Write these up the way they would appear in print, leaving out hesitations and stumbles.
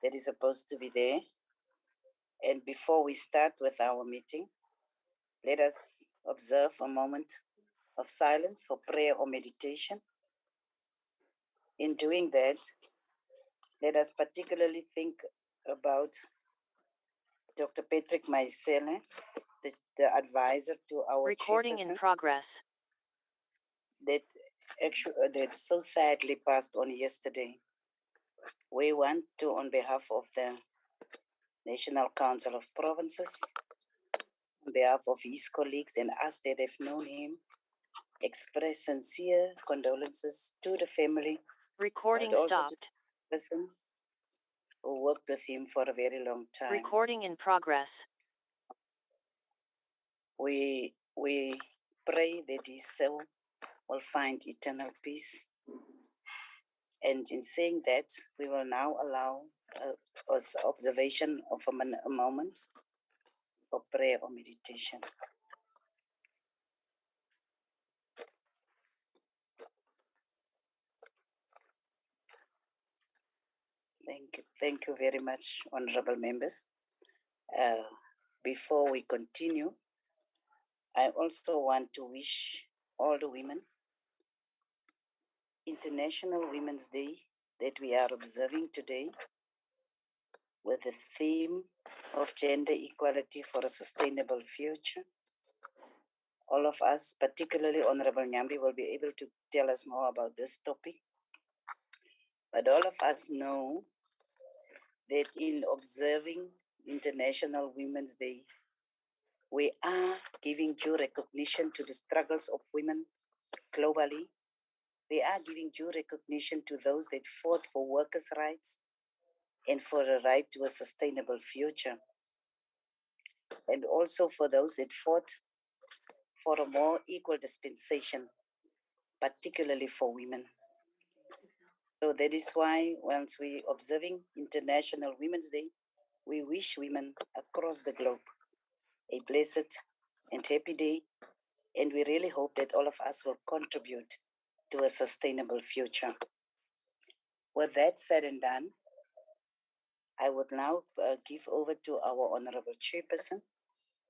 that is supposed to be there. And before we start with our meeting, let us observe a moment of silence for prayer or meditation. In doing that, let us particularly think about Dr. Patrick Maisele, the advisor to our Recording in progress. That so sadly passed on yesterday. We want to, on behalf of the National Council of Provinces, on behalf of his colleagues and us that have known him, express sincere condolences to the family. Recording stopped. To the person who worked with him for a very long time. Recording in progress. We pray that his soul will find eternal peace. And in saying that, we will now allow us observation of a moment for prayer or meditation. Thank you very much, honorable members. Before we continue, I also want to wish all the women International Women's Day that we are observing today, with the theme of gender equality for a sustainable future. All of us, particularly Honorable Nyambi, will be able to tell us more about this topic. But all of us know that in observing International Women's Day, we are giving due recognition to the struggles of women globally. We are giving due recognition to those that fought for workers' rights and for the right to a sustainable future. And also for those that fought for a more equal dispensation, particularly for women. So that is why once we are observing International Women's Day, we wish women across the globe a blessed and happy day. And we really hope that all of us will contribute to a sustainable future. With that said and done, I would now give over to our Honorable Chairperson,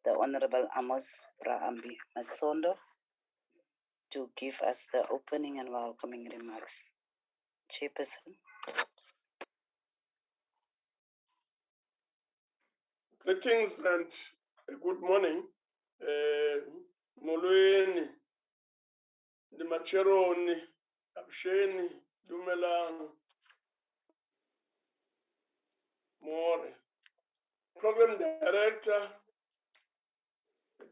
the Honorable Amos Braambi Masondo, to give us the opening and welcoming remarks. Chairperson. Greetings and good morning. Molweni, Dimacheroni, Absheni, Dumelang, More. Program Director,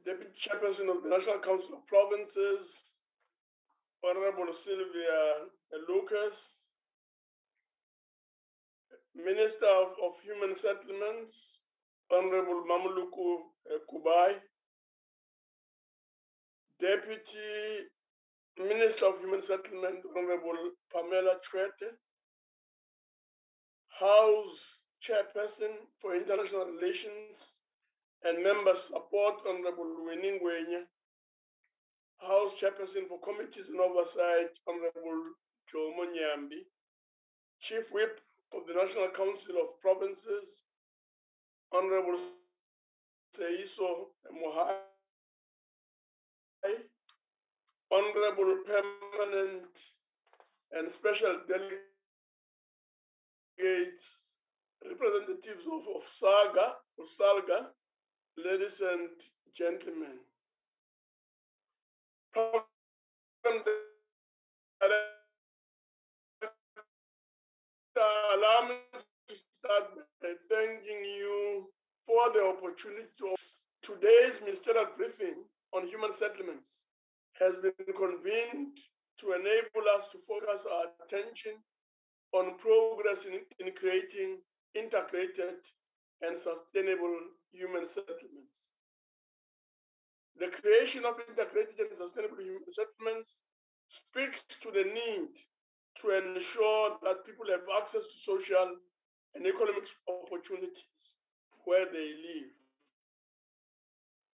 Deputy Chairperson of the National Council of Provinces, Honorable Sylvia Lucas, Minister of Human Settlements, Honorable Mamuluku Kubai, Deputy Minister of Human Settlement, Honorable Pamela Chwete, House Chairperson for International Relations and Member Support, Honorable Winnie Ngwenya, House Chairperson for Committees and Oversight, Honorable Jomo Nyambi, Chief Whip of the National Council of Provinces, Honorable Seiso Mohai, Honorable Permanent and Special Delegates, representatives of SALGA, ladies and gentlemen. Program allow me to start by thanking you for the opportunity of today's ministerial briefing on human settlements has been convened to enable us to focus our attention on progress in creating integrated and sustainable human settlements. The creation of integrated and sustainable human settlements speaks to the need to ensure that people have access to social and economic opportunities where they live.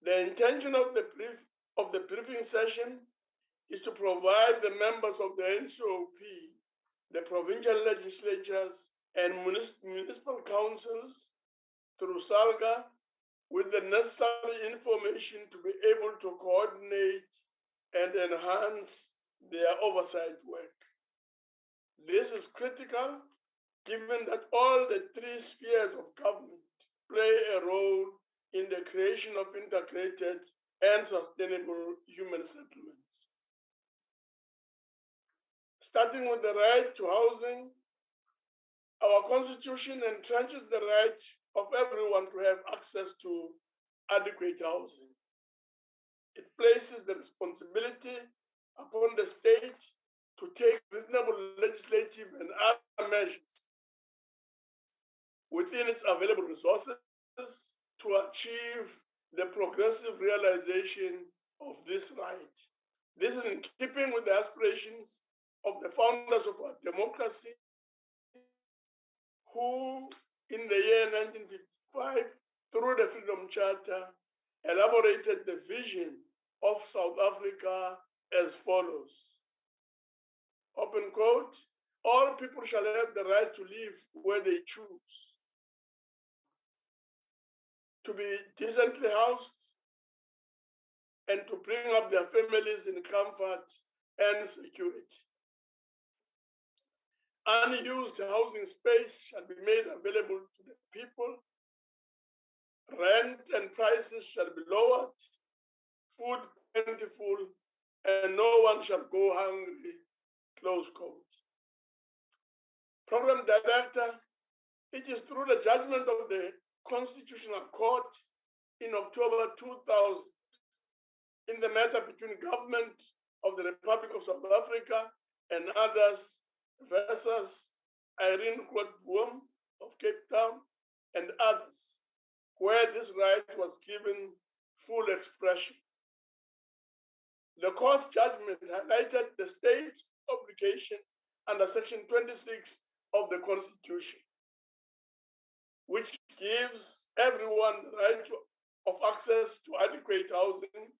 The intention of the briefing session is to provide the members of the NCOP, the provincial legislatures, and municipal councils through SALGA with the necessary information to be able to coordinate and enhance their oversight work. This is critical given that all the three spheres of government play a role in the creation of integrated and sustainable human settlements. Starting with the right to housing, our Constitution entrenches the right of everyone to have access to adequate housing. It places the responsibility upon the state to take reasonable legislative and other measures within its available resources to achieve the progressive realization of this right. This is in keeping with the aspirations of the founders of our democracy, who in the year 1955, through the Freedom Charter, elaborated the vision of South Africa as follows. Open quote, all people shall have the right to live where they choose, to be decently housed, and to bring up their families in comfort and security. Unused housing space shall be made available to the people. Rent and prices shall be lowered, food plentiful, and no one shall go hungry, close quote. Program Director, it is through the judgment of the Constitutional Court in October 2000 in the matter between government of the Republic of South Africa and others versus Irene Boom of Cape Town and others, where this right was given full expression. The court's judgment highlighted the state's obligation under Section 26 of the Constitution, which gives everyone the right of access to adequate housing,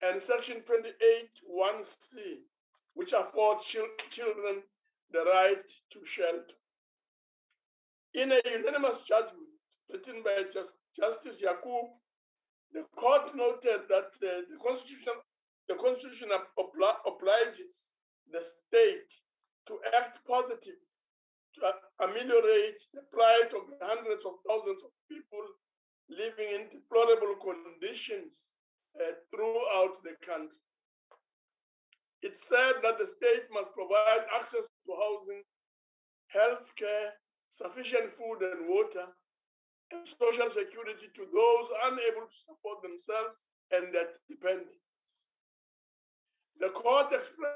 and Section 28(1)(c), which affords children the right to shelter. In a unanimous judgment written by Justice Yakub, the court noted that the Constitution obliges the state to act positively to ameliorate the plight of the hundreds of thousands of people living in deplorable conditions throughout the country. It said that the state must provide access to housing, health care, sufficient food and water, and social security to those unable to support themselves and their dependents. The court expressed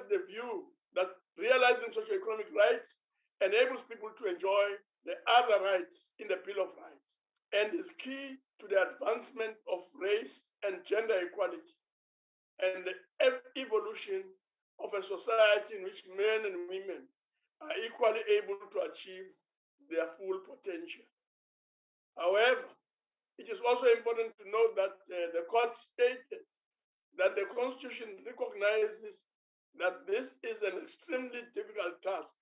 the view that realizing socioeconomic rights enables people to enjoy the other rights in the Bill of Rights and is key to the advancement of race and gender equality and the evolution of a society in which men and women are equally able to achieve their full potential. However, it is also important to note that the court stated that the Constitution recognizes that this is an extremely difficult task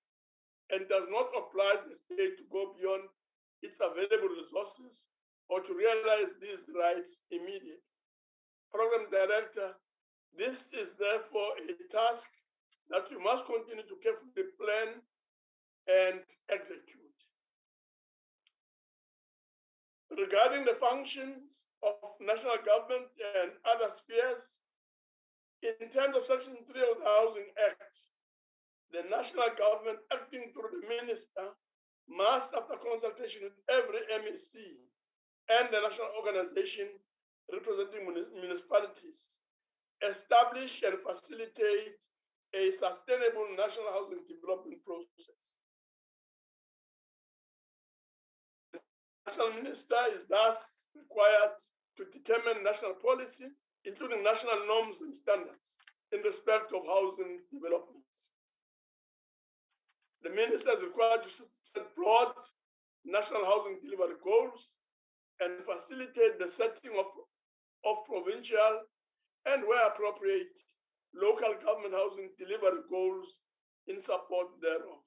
and does not oblige the state to go beyond its available resources or to realize these rights immediately. Program Director, this is therefore a task that we must continue to carefully plan and execute. Regarding the functions of national government and other spheres, in terms of Section 3 of the Housing Act, the national government acting through the minister must, after consultation with every MEC and the national organization representing municipalities, establish and facilitate a sustainable national housing development process. The national minister is thus required to determine national policy, including national norms and standards in respect of housing developments. The minister is required to set broad national housing delivery goals and facilitate the setting of provincial and, where appropriate, local government housing delivery goals in support thereof.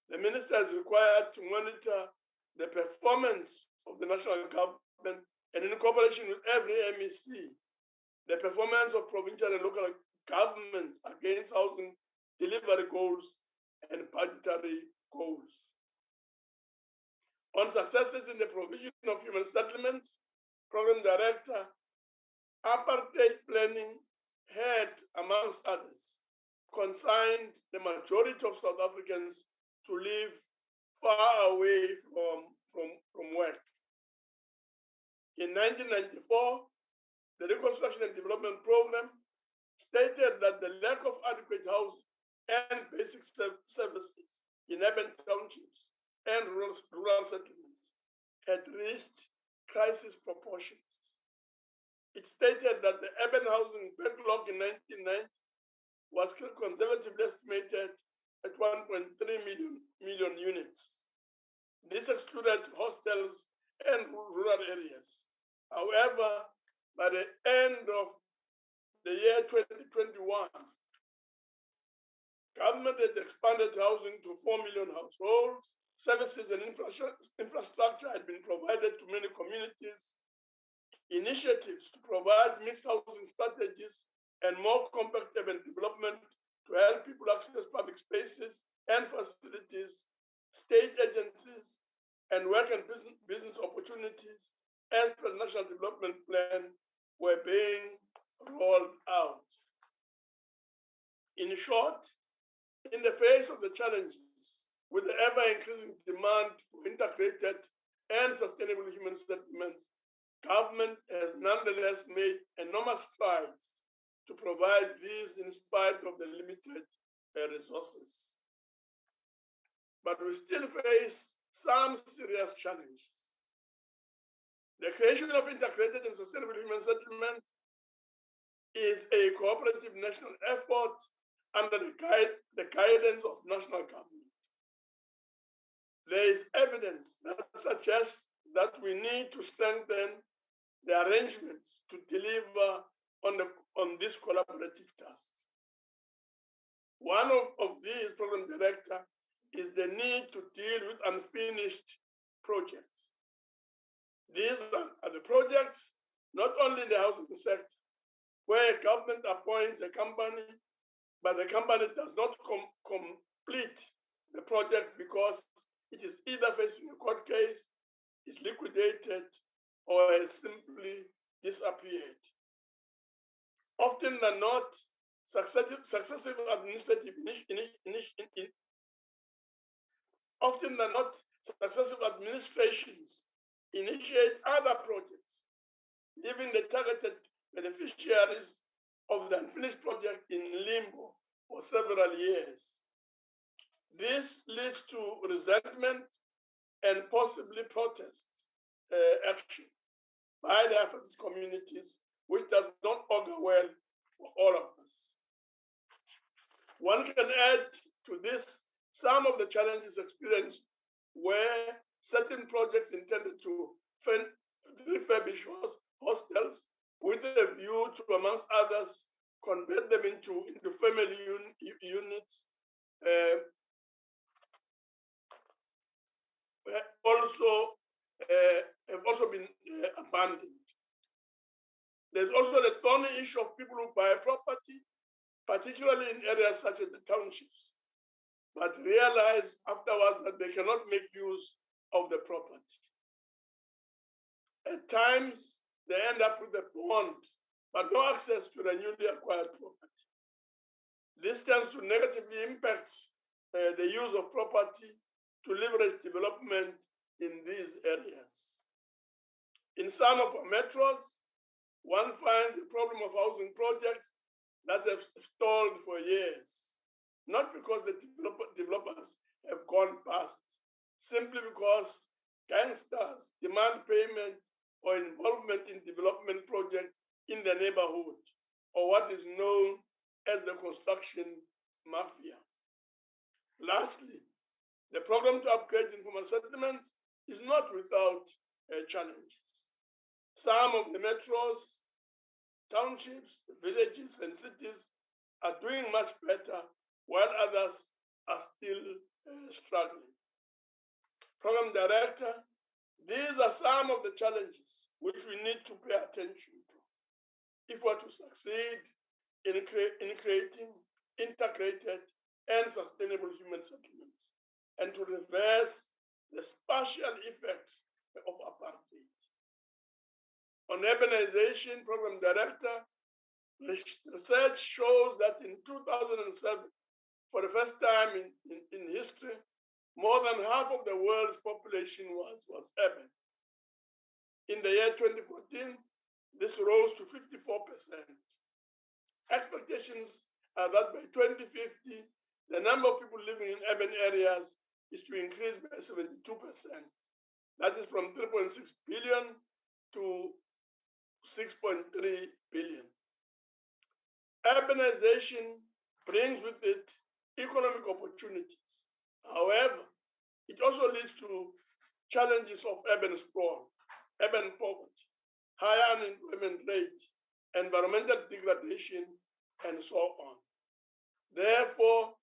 The minister is required to monitor the performance of the national government and in cooperation with every MEC, the performance of provincial and local governments against housing delivery goals and budgetary goals. On successes in the provision of human settlements, Program Director, apartheid planning had, amongst others, consigned the majority of South Africans to live far away from work. In 1994, the Reconstruction and Development Program stated that the lack of adequate housing and basic services in urban townships and rural settlements had reached crisis proportions. It stated that the urban housing backlog in 1990 was conservatively estimated at 1.3 million units. This excluded hostels and rural areas. However, by the end of the year 2021, government had expanded housing to 4 million households. Services and infrastructure had been provided to many communities. Initiatives to provide mixed housing strategies and more compact urban development to help people access public spaces and facilities, state agencies, and work and business opportunities as per the National Development Plan were being rolled out. In short, in the face of the challenges with the ever-increasing demand for integrated and sustainable human settlements, government has nonetheless made enormous strides to provide these in spite of the limited resources. But we still face some serious challenges. The creation of integrated and sustainable human settlement is a cooperative national effort under the guidance of national government. There is evidence that suggests that we need to strengthen the arrangements to deliver on these collaborative tasks. One of these, Program Director, is the need to deal with unfinished projects. These are the projects not only in the housing sector, where government appoints a company, but the company does not complete the project because it is either facing a court case, is liquidated, or has simply disappeared. Often than not, successive administrations initiate other projects, leaving the targeted beneficiaries of the unfinished project in limbo for several years. This leads to resentment and possibly protest action by the affected communities, which does not augur well for all of us. One can add to this some of the challenges experienced where certain projects intended to refurbish hostels with a view to, amongst others, convert them into family units, have also been abandoned. There's also the thorny issue of people who buy property, particularly in areas such as the townships, but realize afterwards that they cannot make use of the property. At times, they end up with a bond, but no access to the newly acquired property. This tends to negatively impact the use of property to leverage development in these areas. In some of our metros, one finds the problem of housing projects that have stalled for years, not because the developers have gone bust, simply because gangsters demand payment or involvement in development projects in the neighborhood, or what is known as the construction mafia. Lastly, the program to upgrade informal settlements is not without challenges. Some of the metros, townships, villages, and cities are doing much better while others are still struggling. Program Director, these are some of the challenges which we need to pay attention to if we are to succeed in creating integrated and sustainable human settlements and to reverse the spatial effects of apartheid. On urbanization, Program Director, research shows that in 2007, for the first time in history, more than half of the world's population was urban. In the year 2014, this rose to 54%. Expectations are that by 2050, the number of people living in urban areas is to increase by 72%. That is from 3.6 billion to 6.3 billion. Urbanization brings with it economic opportunities. However, it also leads to challenges of urban sprawl, urban poverty, higher unemployment rate, environmental degradation, and so on. Therefore,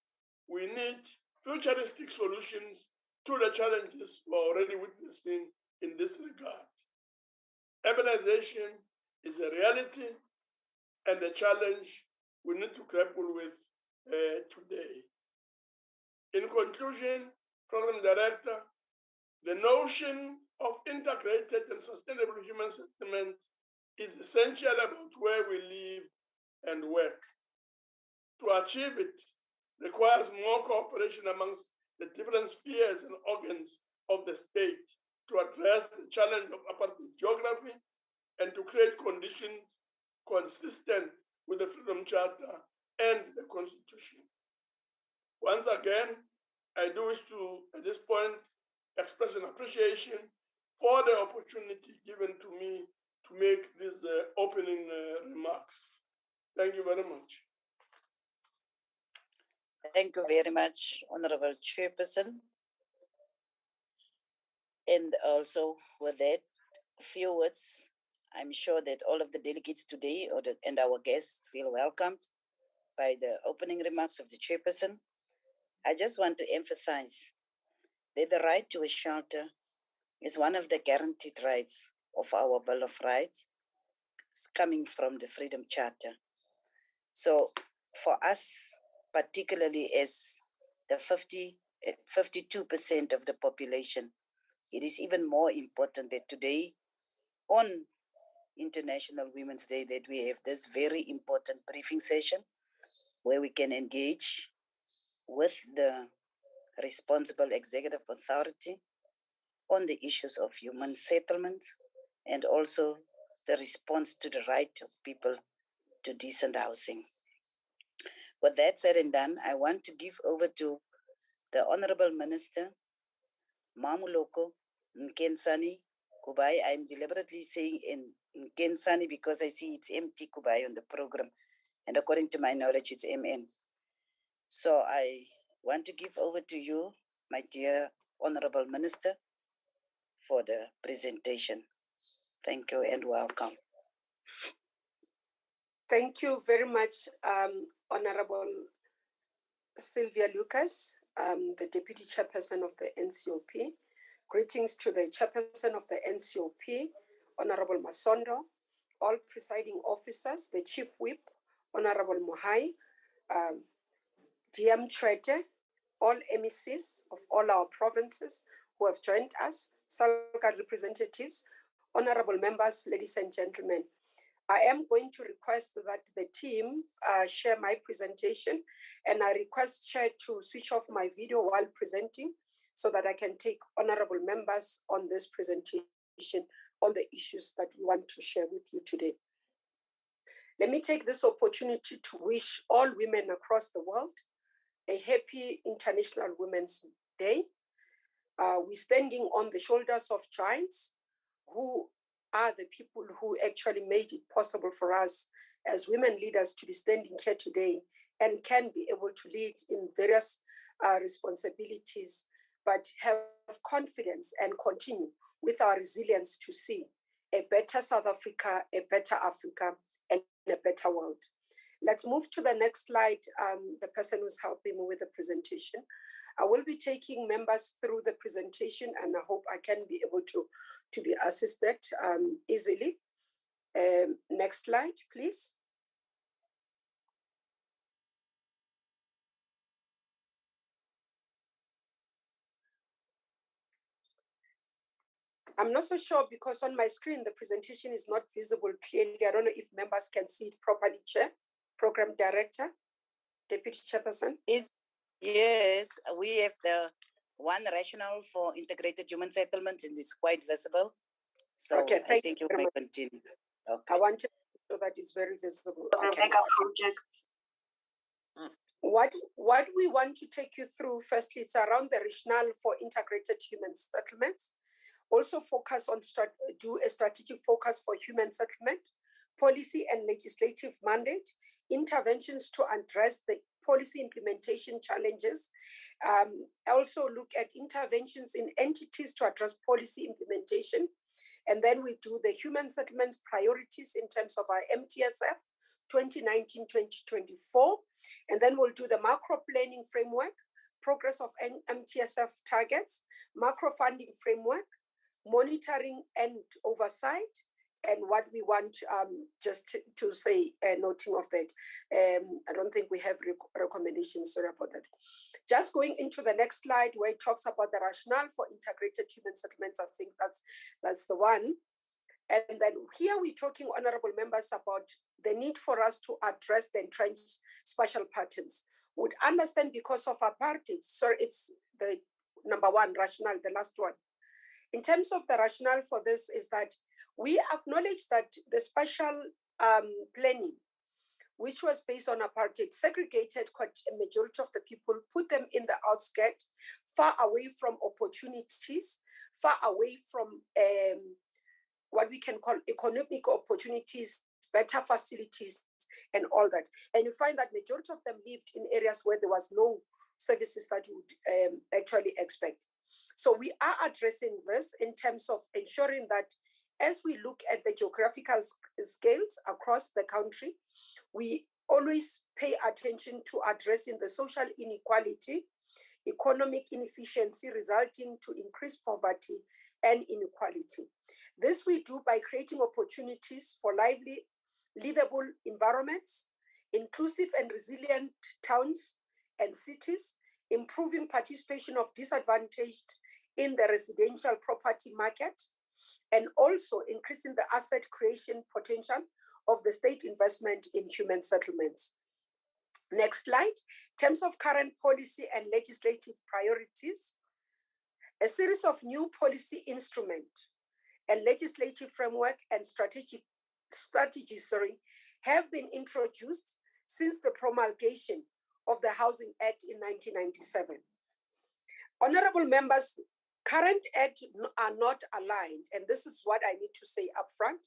we need futuristic solutions to the challenges we're already witnessing in this regard. Urbanization is a reality and a challenge we need to grapple with today. In conclusion, Program Director, the notion of integrated and sustainable human settlement is essential about where we live and work. To achieve it requires more cooperation amongst the different spheres and organs of the state to address the challenge of apartheid geography and to create conditions consistent with the Freedom Charter and the Constitution. Once again, I do wish to, at this point, express an appreciation for the opportunity given to me to make these opening remarks. Thank you very much. Thank you very much, Honorable Chairperson. And also with that, a few words. I'm sure that all of the delegates today and our guests feel welcomed by the opening remarks of the Chairperson. I just want to emphasize that the right to a shelter is one of the guaranteed rights of our Bill of Rights, coming from the Freedom Charter. So for us, particularly as the 52% of the population, it is even more important that today, on International Women's Day, that we have this very important briefing session where we can engage with the responsible executive authority on the issues of human settlement and also the response to the right of people to decent housing. With that said and done, I want to give over to the Honorable Minister, Mamuloko Nkensani Kubai. I'm deliberately saying in Nkensani because I see it's MT Kubai on the program, and according to my knowledge, it's MN. So I want to give over to you, my dear Honorable Minister, for the presentation. Thank you and welcome. Thank you very much, Honorable Sylvia Lucas, the Deputy Chairperson of the NCOP. Greetings to the Chairperson of the NCOP, Honorable Masondo, all presiding officers, the Chief Whip, Honorable Mohai, DM Trete, all MECs of all our provinces who have joined us, SALGA representatives, honorable members, ladies and gentlemen. I am going to request that the team share my presentation, and I request Chair to switch off my video while presenting so that I can take honorable members on this presentation on the issues that we want to share with you today. Let me take this opportunity to wish all women across the world a happy International Women's Day. We're standing on the shoulders of giants who are the people who actually made it possible for us as women leaders to be standing here today and can be able to lead in various responsibilities, but have confidence and continue with our resilience to see a better South Africa, a better Africa, and a better world. Let's move to the next slide. The person who's helping me with the presentation. I will be taking members through the presentation, and I hope I can be able to be assisted easily. Next slide, please. I'm not so sure because on my screen, the presentation is not visible clearly. I don't know if members can see it properly, Chair, Program Director, Deputy Chairperson. Yes, we have the one rationale for integrated human settlement, and it's quite visible. So okay, I think you may continue. Okay. I want to so that it's very visible. Okay. Mega projects. What we want to take you through, firstly, is around the rationale for integrated human settlements. Also focus on do a strategic focus for human settlement, policy and legislative mandate, interventions to address the policy implementation challenges. Also look at interventions in entities to address policy implementation. And then we do the human settlements priorities in terms of our MTSF 2019-2024. And then we'll do the macro planning framework, progress of MTSF targets, macro funding framework, monitoring and oversight, and what we want just to say, noting of that. I don't think we have recommendations, sorry about that. Just going into the next slide where it talks about the rationale for integrated human settlements, I think that's the one. And then here we're talking, honorable members, about the need for us to address the entrenched spatial patterns. Would understand because of apartheid, so it's the number one rationale, the last one. In terms of the rationale for this is that we acknowledge that the spatial planning, which was based on apartheid, segregated quite a majority of the people, put them in the outskirts, far away from opportunities, far away from what we can call economic opportunities, better facilities, and all that. And you find that majority of them lived in areas where there was no services that you would actually expect. So we are addressing this in terms of ensuring that as we look at the geographical scales across the country, we always pay attention to addressing the social inequality, economic inefficiency resulting to increased poverty and inequality. This we do by creating opportunities for lively, livable environments, inclusive and resilient towns and cities, improving participation of disadvantaged in the residential property market, and also increasing the asset creation potential of the state investment in human settlements. Next slide. In terms of current policy and legislative priorities, a series of new policy instruments and legislative framework and strategies have been introduced since the promulgation of the Housing Act in 1997. Honorable members, current acts are not aligned, and this is what I need to say up front.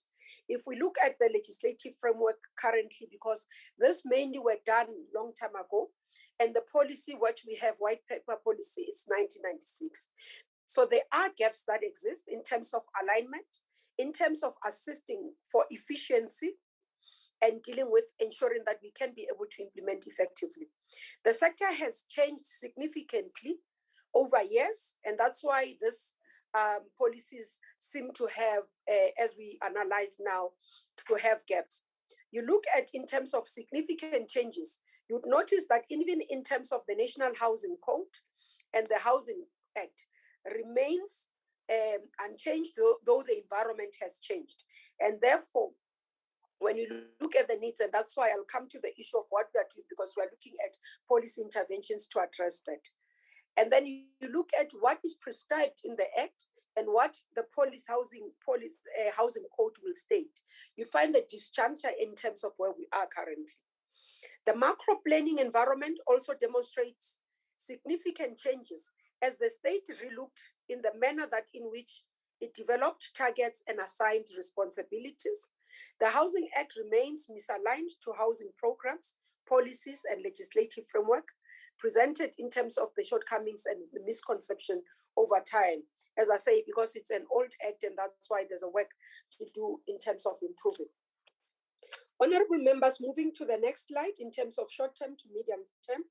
If we look at the legislative framework currently, because this mainly were done a long time ago, and the policy, what we have, white paper policy, is 1996. So there are gaps that exist in terms of alignment, in terms of assisting for efficiency, and dealing with ensuring that we can be able to implement effectively. The sector has changed significantly over years, and that's why this policies seem to have, as we analyze now, to have gaps. You look at in terms of significant changes, you'd notice that even in terms of the National Housing Code and the Housing Act remains unchanged, though the environment has changed. And therefore, when you look at the needs, and that's why I'll come to the issue of what we are doing, because we are looking at policy interventions to address that. And then you look at what is prescribed in the Act and what the housing code will state. You find the disjuncture in terms of where we are currently. The macro planning environment also demonstrates significant changes as the state relooked in the manner that in which it developed targets and assigned responsibilities. The Housing Act remains misaligned to housing programs, policies, and legislative framework, presented in terms of the shortcomings and the misconception over time. As I say, because it's an old act, and that's why there's a work to do in terms of improving. Honorable members, moving to the next slide in terms of short-term to medium-term,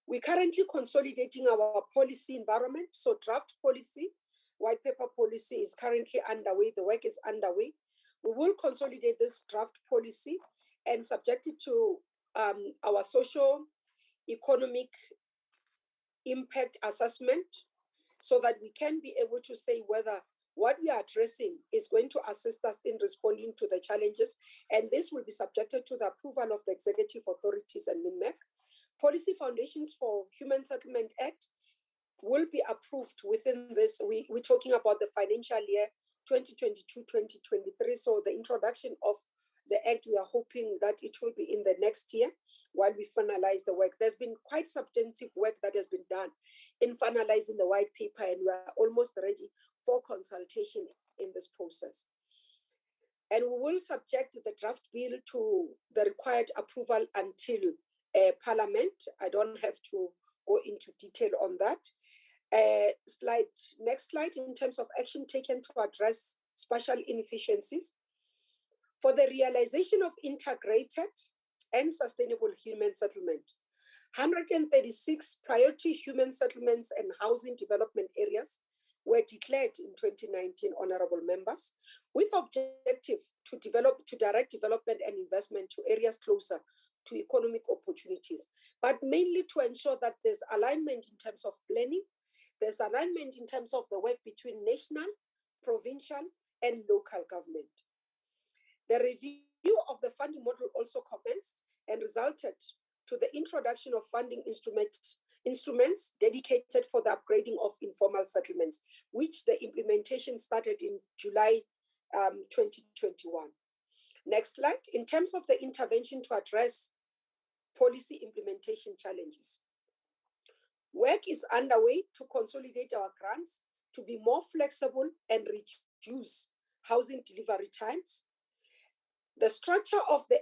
we're currently consolidating our policy environment. So draft policy, white paper policy is currently underway. The work is underway. We will consolidate this draft policy and subject it to our socio-economic impact assessment so that we can be able to say whether what we are addressing is going to assist us in responding to the challenges. And this will be subjected to the approval of the executive authorities and MINMEC. Policy Foundations for Human Settlement Act will be approved within this. We're talking about the financial year 2022-2023. So the introduction of the act, we are hoping that it will be in the next year while we finalize the work. There's been quite substantive work that has been done in finalizing the white paper, and we are almost ready for consultation in this process. And we will subject the draft bill to the required approval until Parliament. I don't have to go into detail on that. Next slide, in terms of action taken to address spatial inefficiencies. For the realization of integrated and sustainable human settlement, 136 priority human settlements and housing development areas were declared in 2019, honorable members, with objective to direct development and investment to areas closer to economic opportunities, but mainly to ensure that there's alignment in terms of planning, there's alignment in terms of the work between national, provincial, and local government. The review of the funding model also commenced and resulted to the introduction of funding instruments dedicated for the upgrading of informal settlements, which the implementation started in July 2021. Next slide. In terms of the intervention to address policy implementation challenges, work is underway to consolidate our grants to be more flexible and reduce housing delivery times. The structure of the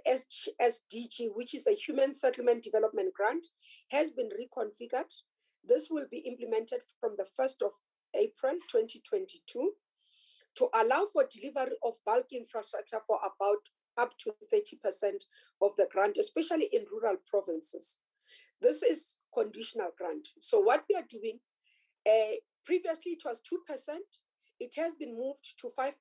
SDG, which is a Human Settlement Development Grant, has been reconfigured. This will be implemented from the 1st of April 2022 to allow for delivery of bulk infrastructure for about up to 30% of the grant, especially in rural provinces. This is conditional grant. So what we are doing, previously it was 2%, it has been moved to 5%.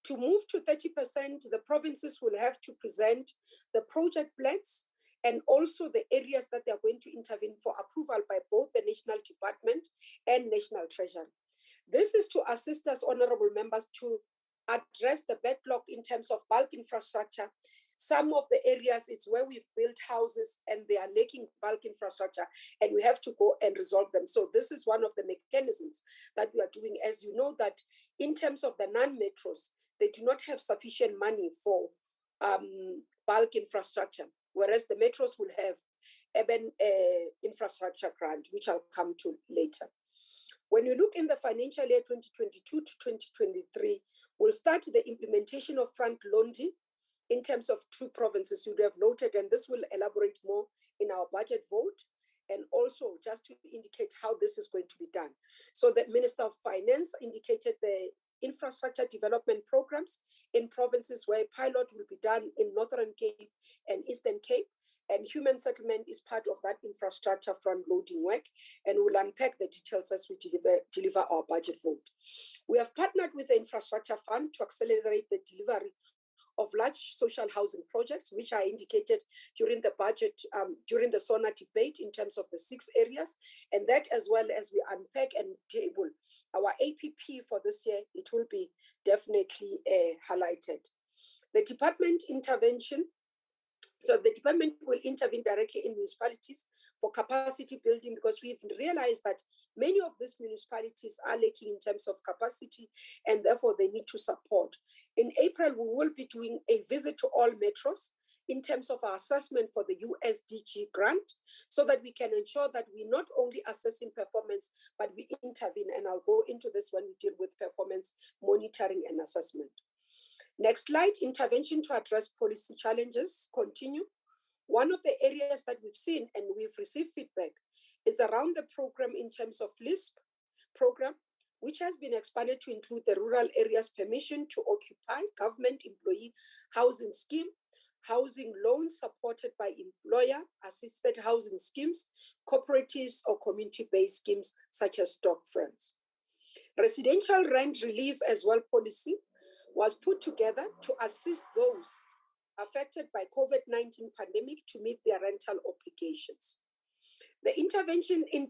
To move to 30%, the provinces will have to present the project plans and also the areas that they are going to intervene for approval by both the National Department and National Treasury. This is to assist us, honorable members, to address the backlog in terms of bulk infrastructure. Some of the areas is where we've built houses and they are lacking bulk infrastructure, and we have to go and resolve them. So this is one of the mechanisms that we are doing. As you know, that in terms of the non-metros, they do not have sufficient money for bulk infrastructure, whereas the metros will have urban infrastructure grant, which I'll come to later. When you look in the financial year 2022 to 2023, we'll start the implementation of front loading in terms of 2 provinces you have noted, and this will elaborate more in our budget vote, and also just to indicate how this is going to be done. So the Minister of Finance indicated the infrastructure development programs in provinces where pilot will be done in Northern Cape and Eastern Cape, and human settlement is part of that infrastructure front-loading work, and we'll unpack the details as we deliver our budget vote. We have partnered with the Infrastructure Fund to accelerate the delivery of large social housing projects, which I indicated during the budget, during the SONA debate in terms of the 6 areas, and that as well as we unpack and table our APP for this year, it will be definitely highlighted. The department intervention, so the department will intervene directly in municipalities for capacity building, because we've realized that many of these municipalities are lacking in terms of capacity, and therefore they need to support. In April, we will be doing a visit to all metros in terms of our assessment for the USDG grant, so that we can ensure that we're not only assessing performance, but we intervene, and I'll go into this when we deal with performance monitoring and assessment. Next slide, intervention to address policy challenges continue. One of the areas that we've seen and we've received feedback is around the program in terms of LISP program, which has been expanded to include the Rural Areas Permission to Occupy Government Employee Housing Scheme. housing loans supported by employer-assisted housing schemes, cooperatives, or community-based schemes such as stock funds. Residential rent relief as well policy was put together to assist those affected by COVID-19 pandemic to meet their rental obligations. The intervention in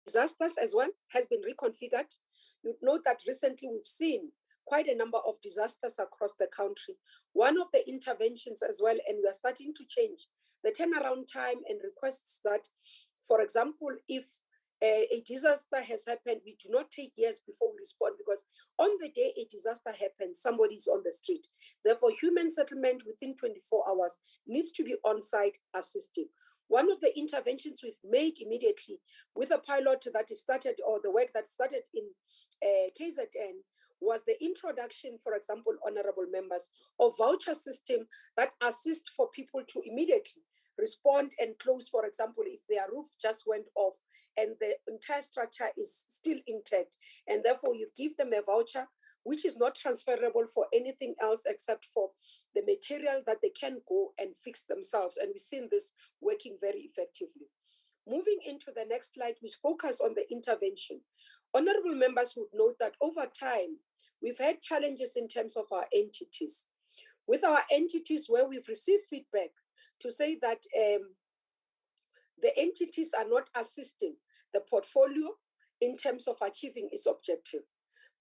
disasters as well has been reconfigured. You'd note that recently we've seen quite a number of disasters across the country. One of the interventions as well, and we are starting to change the turnaround time and requests that, for example, if a disaster has happened, we do not take years before we respond, because on the day a disaster happens, somebody is on the street. Therefore, human settlement within 24 hours needs to be on site assisting. One of the interventions we've made immediately with a pilot that is started, or the work that started in KZN, was the introduction, for example, honorable members, of voucher system that assist for people to immediately respond and close, for example, if their roof just went off and the entire structure is still intact, and therefore you give them a voucher which is not transferable for anything else except for the material that they can go and fix themselves. And we've seen this working very effectively. Moving into the next slide, we focus on the intervention. Honorable members would note that over time, we've had challenges in terms of our entities. With our entities where we've received feedback to say that the entities are not assisting the portfolio in terms of achieving its objective.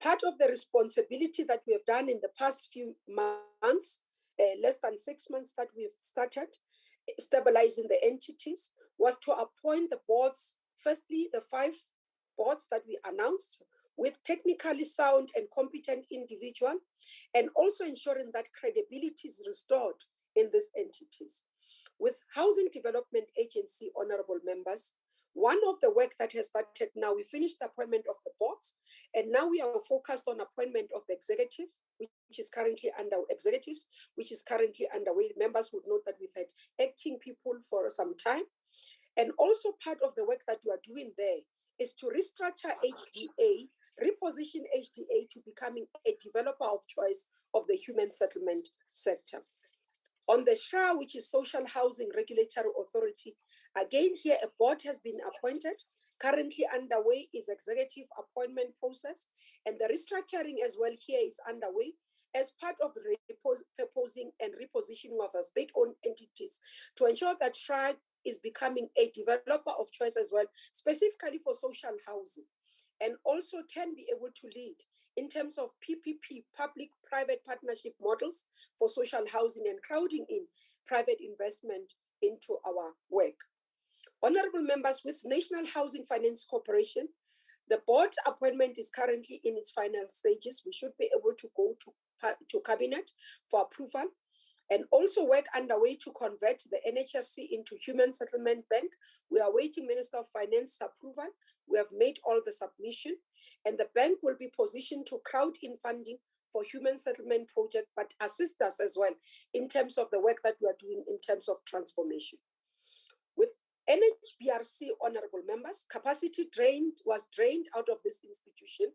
Part of the responsibility that we have done in the past few months, less than 6 months that we've started stabilizing the entities, was to appoint the boards, firstly, the 5 boards that we announced, with technically sound and competent individual, and also ensuring that credibility is restored in these entities. With Housing Development Agency, honorable members, one of the work that has started now, we finished the appointment of the boards, and now we are focused on appointment of the executive, which is currently underway. Members would note that we've had acting people for some time. And also part of the work that we are doing there is to restructure HDA, reposition HDA to becoming a developer of choice of the human settlement sector. On the SHRA, which is Social Housing Regulatory Authority, again here a board has been appointed. Currently underway is executive appointment process, and the restructuring as well here is underway as part of the proposing and repositioning of our state-owned entities to ensure that SHRA is becoming a developer of choice as well, specifically for social housing, and also can be able to lead in terms of PPP, public-private partnership models for social housing and crowding in private investment into our work. Honorable members, with National Housing Finance Corporation, the board appointment is currently in its final stages. We should be able to go to cabinet for approval, and also work underway to convert the NHFC into Human Settlement Bank. We are waiting Minister of Finance approval. We have made all the submission, and the bank will be positioned to crowd in funding for human settlement project, but assist us as well in terms of the work that we are doing in terms of transformation. With NHBRC, honorable members, capacity was drained out of this institution,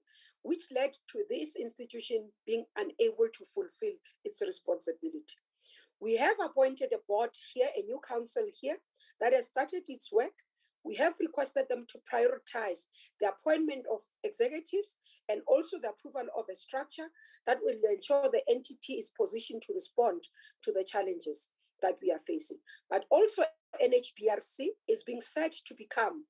which led to this institution being unable to fulfill its responsibility. We have appointed a board here, a new council here, that has started its work. We have requested them to prioritize the appointment of executives and also the approval of a structure that will ensure the entity is positioned to respond to the challenges that we are facing. But also NHBRC is being set to become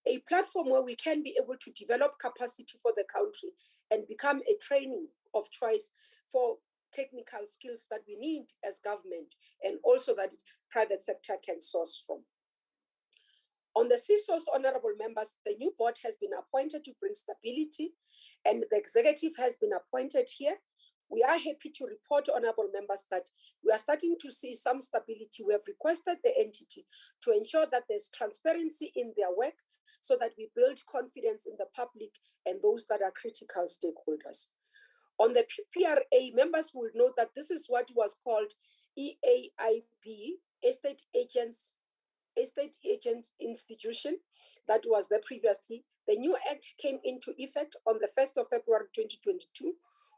a platform where we can be able to develop capacity for the country and become a training of choice for technical skills that we need as government, and also that private sector can source from. On the CSOS, honorable members, the new board has been appointed to bring stability, and the executive has been appointed here. We are happy to report, honorable members, that we are starting to see some stability. We have requested the entity to ensure that there's transparency in their work so that we build confidence in the public and those that are critical stakeholders. On the PPRA, members will note that this is what was called EAIB, Estate Agents Institution, that was there previously. The new act came into effect on the 1st of February 2022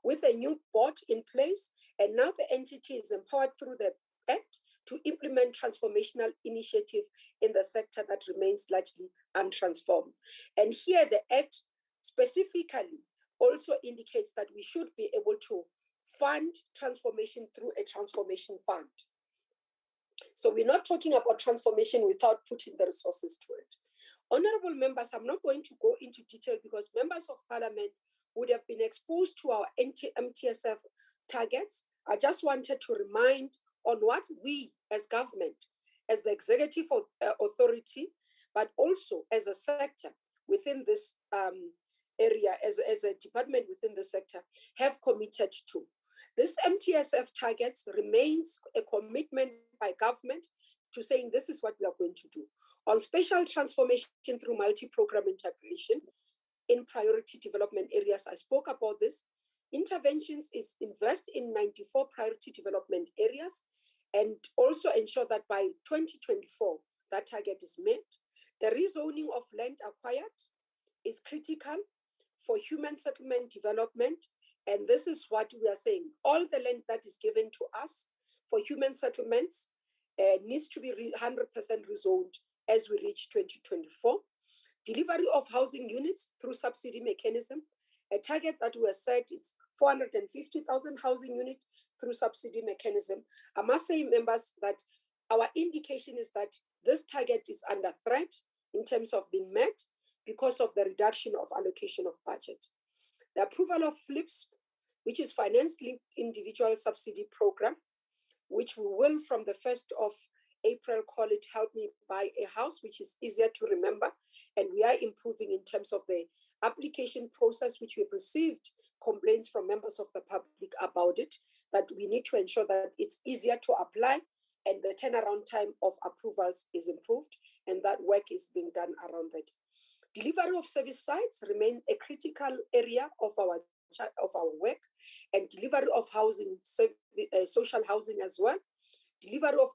with a new board in place, and now the entity is empowered through the act to implement transformational initiative in the sector that remains largely untransformed. And here the Act specifically also indicates that we should be able to fund transformation through a transformation fund. So we're not talking about transformation without putting the resources to it. Honorable members, I'm not going to go into detail because members of parliament would have been exposed to our MTSF targets. I just wanted to remind on what we as government, as the executive authority, but also as a sector within this area, as a department within the sector, have committed to. This MTSF targets remains a commitment by government to saying this is what we are going to do. On special transformation through multi-program integration in priority development areas, I spoke about this. Interventions is invest in 94 priority development areas and also ensure that by 2024, that target is met. The rezoning of land acquired is critical for human settlement development. And this is what we are saying. All the land that is given to us for human settlements needs to be 100% rezoned as we reach 2024. Delivery of housing units through subsidy mechanism. A target that we have set is 450,000 housing units through subsidy mechanism. I must say, members, that our indication is that this target is under threat in terms of being met because of the reduction of allocation of budget. The approval of FLIPS, which is finance-linked individual subsidy program, which we will from the 1st of April call it Help Me Buy a House, which is easier to remember. And we are improving in terms of the application process, which we've received complaints from members of the public about it, that we need to ensure that it's easier to apply and the turnaround time of approvals is improved, and that work is being done around that. Delivery of service sites remain a critical area of our work, and delivery of housing, social housing as well. Delivery of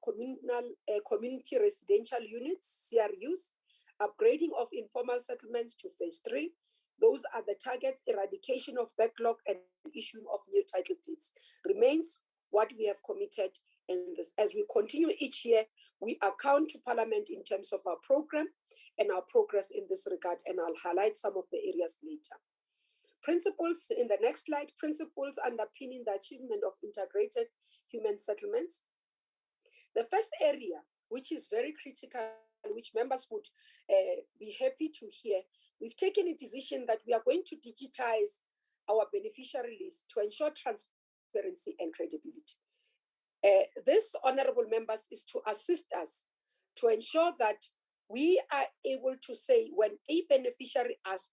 community residential units, CRUs, upgrading of informal settlements to phase 3. Those are the targets. Eradication of backlog and issuing of new title deeds remains what we have committed in this. As we continue each year, we account to Parliament in terms of our program and our progress in this regard, and I'll highlight some of the areas later. Principles in the next slide, principles underpinning the achievement of integrated human settlements. The first area, which is very critical, which members would be happy to hear, we've taken a decision that we are going to digitize our beneficiary list to ensure transparency and credibility. This, honorable members, is to assist us to ensure that we are able to say when a beneficiary asks,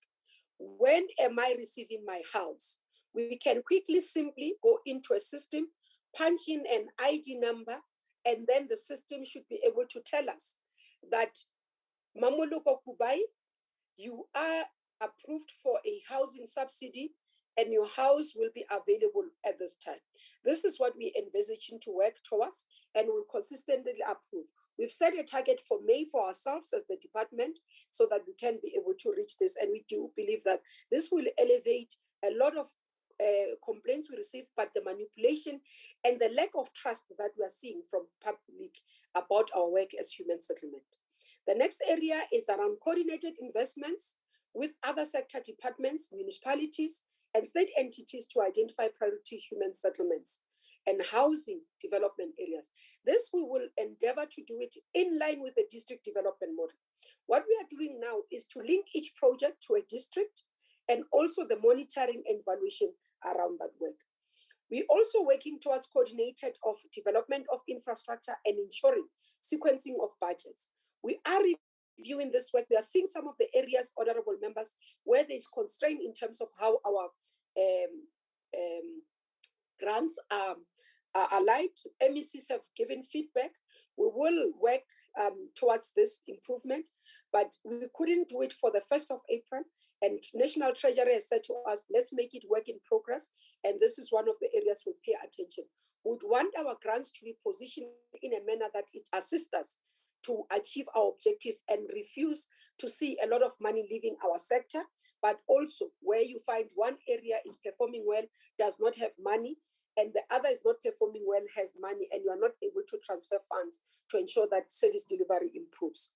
when am I receiving my house? We can quickly simply go into a system, punch in an ID number, and then the system should be able to tell us that Mamuluko Kubai, you are approved for a housing subsidy and your house will be available at this time. This is what we envisaging to work towards and will consistently approve. We've set a target for May for ourselves as the department so that we can be able to reach this. And we do believe that this will elevate a lot of complaints we receive, but the manipulation and the lack of trust that we are seeing from public about our work as human settlement. The next area is around coordinated investments with other sector departments, municipalities, and state entities to identify priority human settlements and housing development areas. This we will endeavor to do it in line with the district development model. What we are doing now is to link each project to a district and also the monitoring and evaluation around that work. We're also working towards coordinated of development of infrastructure and ensuring sequencing of budgets. We are reviewing this work. We are seeing some of the areas, honorable members, where there's constraint in terms of how our grants are aligned. MECs have given feedback. We will work towards this improvement, but we couldn't do it for the 1st of April. And National Treasury has said to us, let's make it work in progress. And this is one of the areas we pay attention. We would want our grants to be positioned in a manner that it assists us to achieve our objective and refuse to see a lot of money leaving our sector, but also where you find one area is performing well, does not have money, and the other is not performing well, has money, and you are not able to transfer funds to ensure that service delivery improves.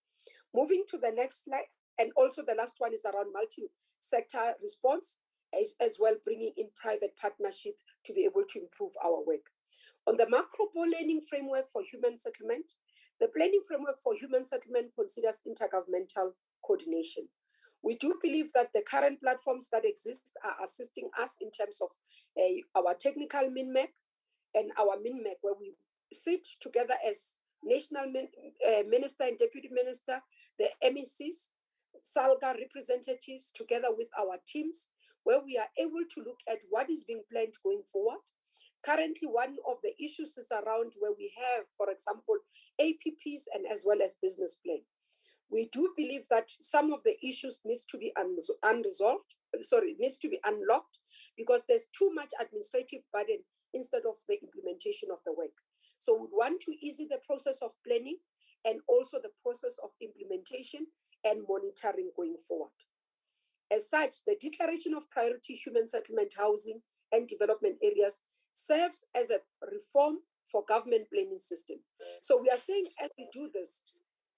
Moving to the next slide, and also the last one is around multi-sector response, as well bringing in private partnership to be able to improve our work. On the macro planning framework for human settlement, the planning framework for human settlement considers intergovernmental coordination. We do believe that the current platforms that exist are assisting us in terms of our technical MINMEC and our MINMEC, where we sit together as national minister and deputy minister, the MECs, SALGA representatives, together with our teams, where we are able to look at what is being planned going forward. Currently, one of the issues is around where we have, for example, APPs and as well as business plan. We do believe that some of the issues needs to be needs to be unlocked, because there's too much administrative burden instead of the implementation of the work. So we want to ease the process of planning and also the process of implementation and monitoring going forward. As such, the declaration of priority human settlement, housing, and development areas serves as a reform for government planning system. So we are saying, as we do this,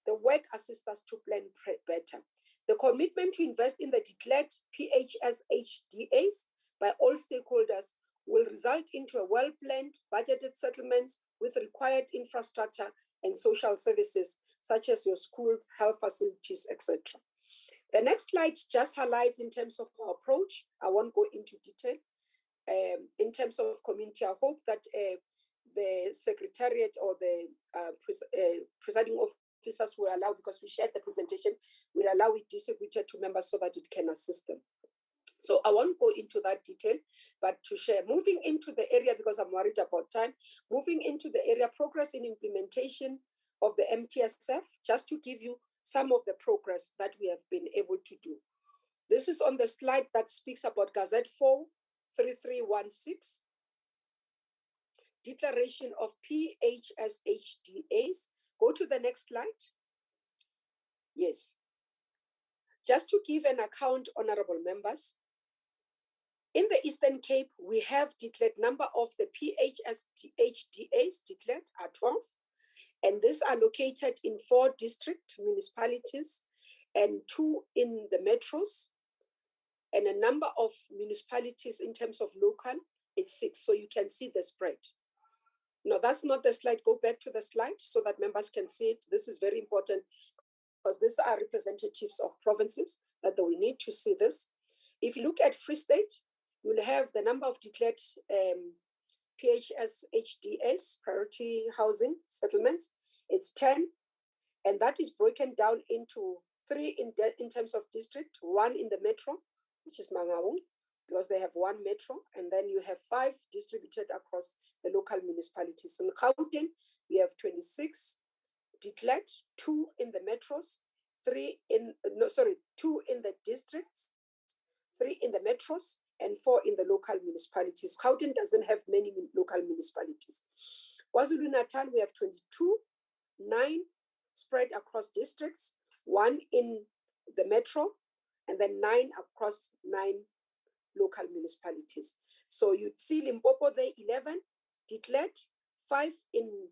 the work assists us to plan better. The commitment to invest in the declared PHS-HDAs by all stakeholders will result into a well-planned, budgeted settlements with required infrastructure and social services, such as your school, health facilities, etc. The next slide just highlights in terms of our approach. I won't go into detail. In terms of community, I hope that the secretariat or the presiding officers will allow, because we shared the presentation, will allow it distributed to members so that it can assist them. So I won't go into that detail, but to share, moving into the area, because I'm worried about time, moving into the area progress in implementation of the MTSF, just to give you some of the progress that we have been able to do. This is on the slide that speaks about Gazette 43316, declaration of PHS-HDAs. Go to the next slide. Yes. Just to give an account, honorable members, in the Eastern Cape, we have declared number of the PHS-HDAs declared are 12, and these are located in 4 district municipalities and 2 in the metros, and a number of municipalities in terms of local, it's 6, so you can see the spread. No, that's not the slide. Go back to the slide so that members can see it. This is very important because these are representatives of provinces that we need to see this. If you look at Free State, you'll have the number of declared PHS-HDAs, priority housing settlements. It's 10, and that is broken down into 3 in terms of district, 1 in the metro, which is Mangaung, because they have 1 metro, and then you have 5 distributed across the local municipalities. In Gauteng, we have 26 declared, 2 in the metros, 2 in the districts, 3 in the metros, and 4 in the local municipalities. Gauteng doesn't have many local municipalities. KwaZulu-Natal, we have 22, 9 spread across districts, 1 in the metro, and then 9 across 9 local municipalities. So you'd see Limpopo there, 11 declared, 5 in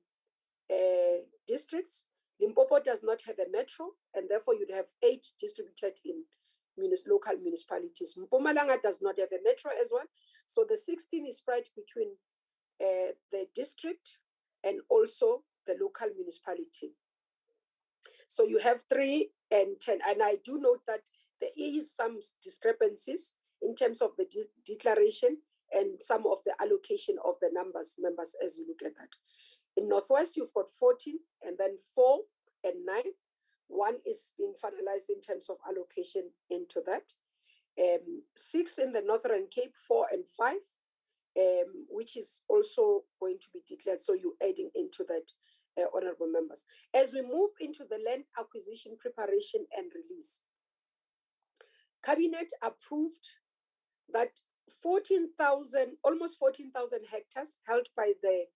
districts. Limpopo does not have a metro, and therefore you'd have 8 distributed in local municipalities. Mpumalanga does not have a metro as well. So the 16 is spread between the district and also the local municipality. So you have 3 and 10. And I do note that there is some discrepancies in terms of the declaration and some of the allocation of the members as you look at that. In Northwest, you've got 14 and then 4 and 9. 1 is being finalized in terms of allocation into that. 6 in the Northern Cape, 4 and 5, which is also going to be declared. So you're adding into that, honorable members. As we move into the land acquisition, preparation and release, Cabinet approved that almost 14,000 hectares held by the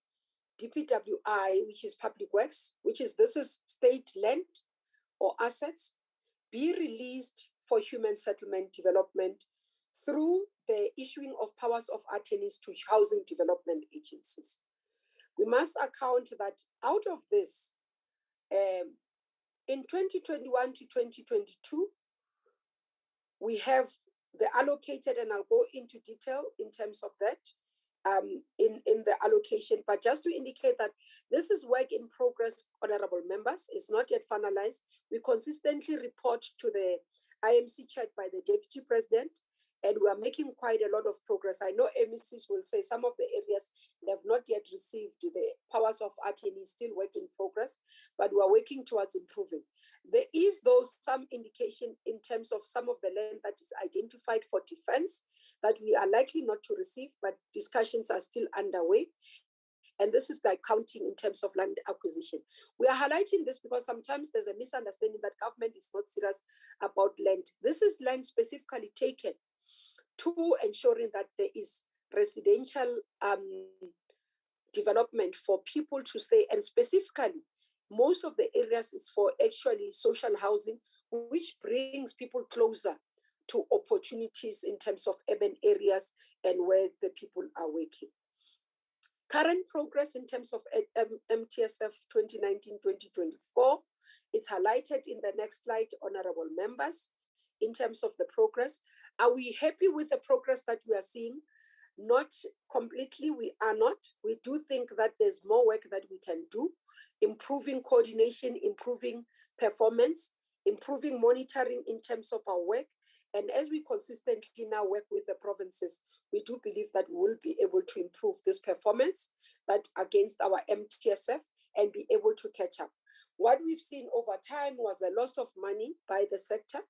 DPWI, which is Public Works, this is state land or assets, be released for human settlement development through the issuing of powers of attorneys to housing development agencies. We must account that out of this, in 2021 to 2022, we have the allocated, and I'll go into detail in terms of that in the allocation, but just to indicate that this is work in progress, honorable members. It's not yet finalized. We consistently report to the IMC chaired by the Deputy President, and we are making quite a lot of progress. I know MECs will say some of the areas they have not yet received the powers of attorney, still work in progress, but we are working towards improving. There is, though, some indication in terms of some of the land that is identified for defense that we are likely not to receive, but discussions are still underway. And this is the accounting in terms of land acquisition. We are highlighting this because sometimes there's a misunderstanding that government is not serious about land. This is land specifically taken to ensuring that there is residential development for people to stay, and specifically, most of the areas is for actually social housing, which brings people closer to opportunities in terms of urban areas and where the people are working. Current progress in terms of MTSF 2019-2024 is highlighted in the next slide, honorable members. In terms of the progress, are we happy with the progress that we are seeing? Not completely, we are not. We do think that there's more work that we can do, improving coordination, improving performance, improving monitoring in terms of our work. And as we consistently now work with the provinces, we do believe that we will be able to improve this performance that against our MTSF and be able to catch up. What we've seen over time was the loss of money by the sector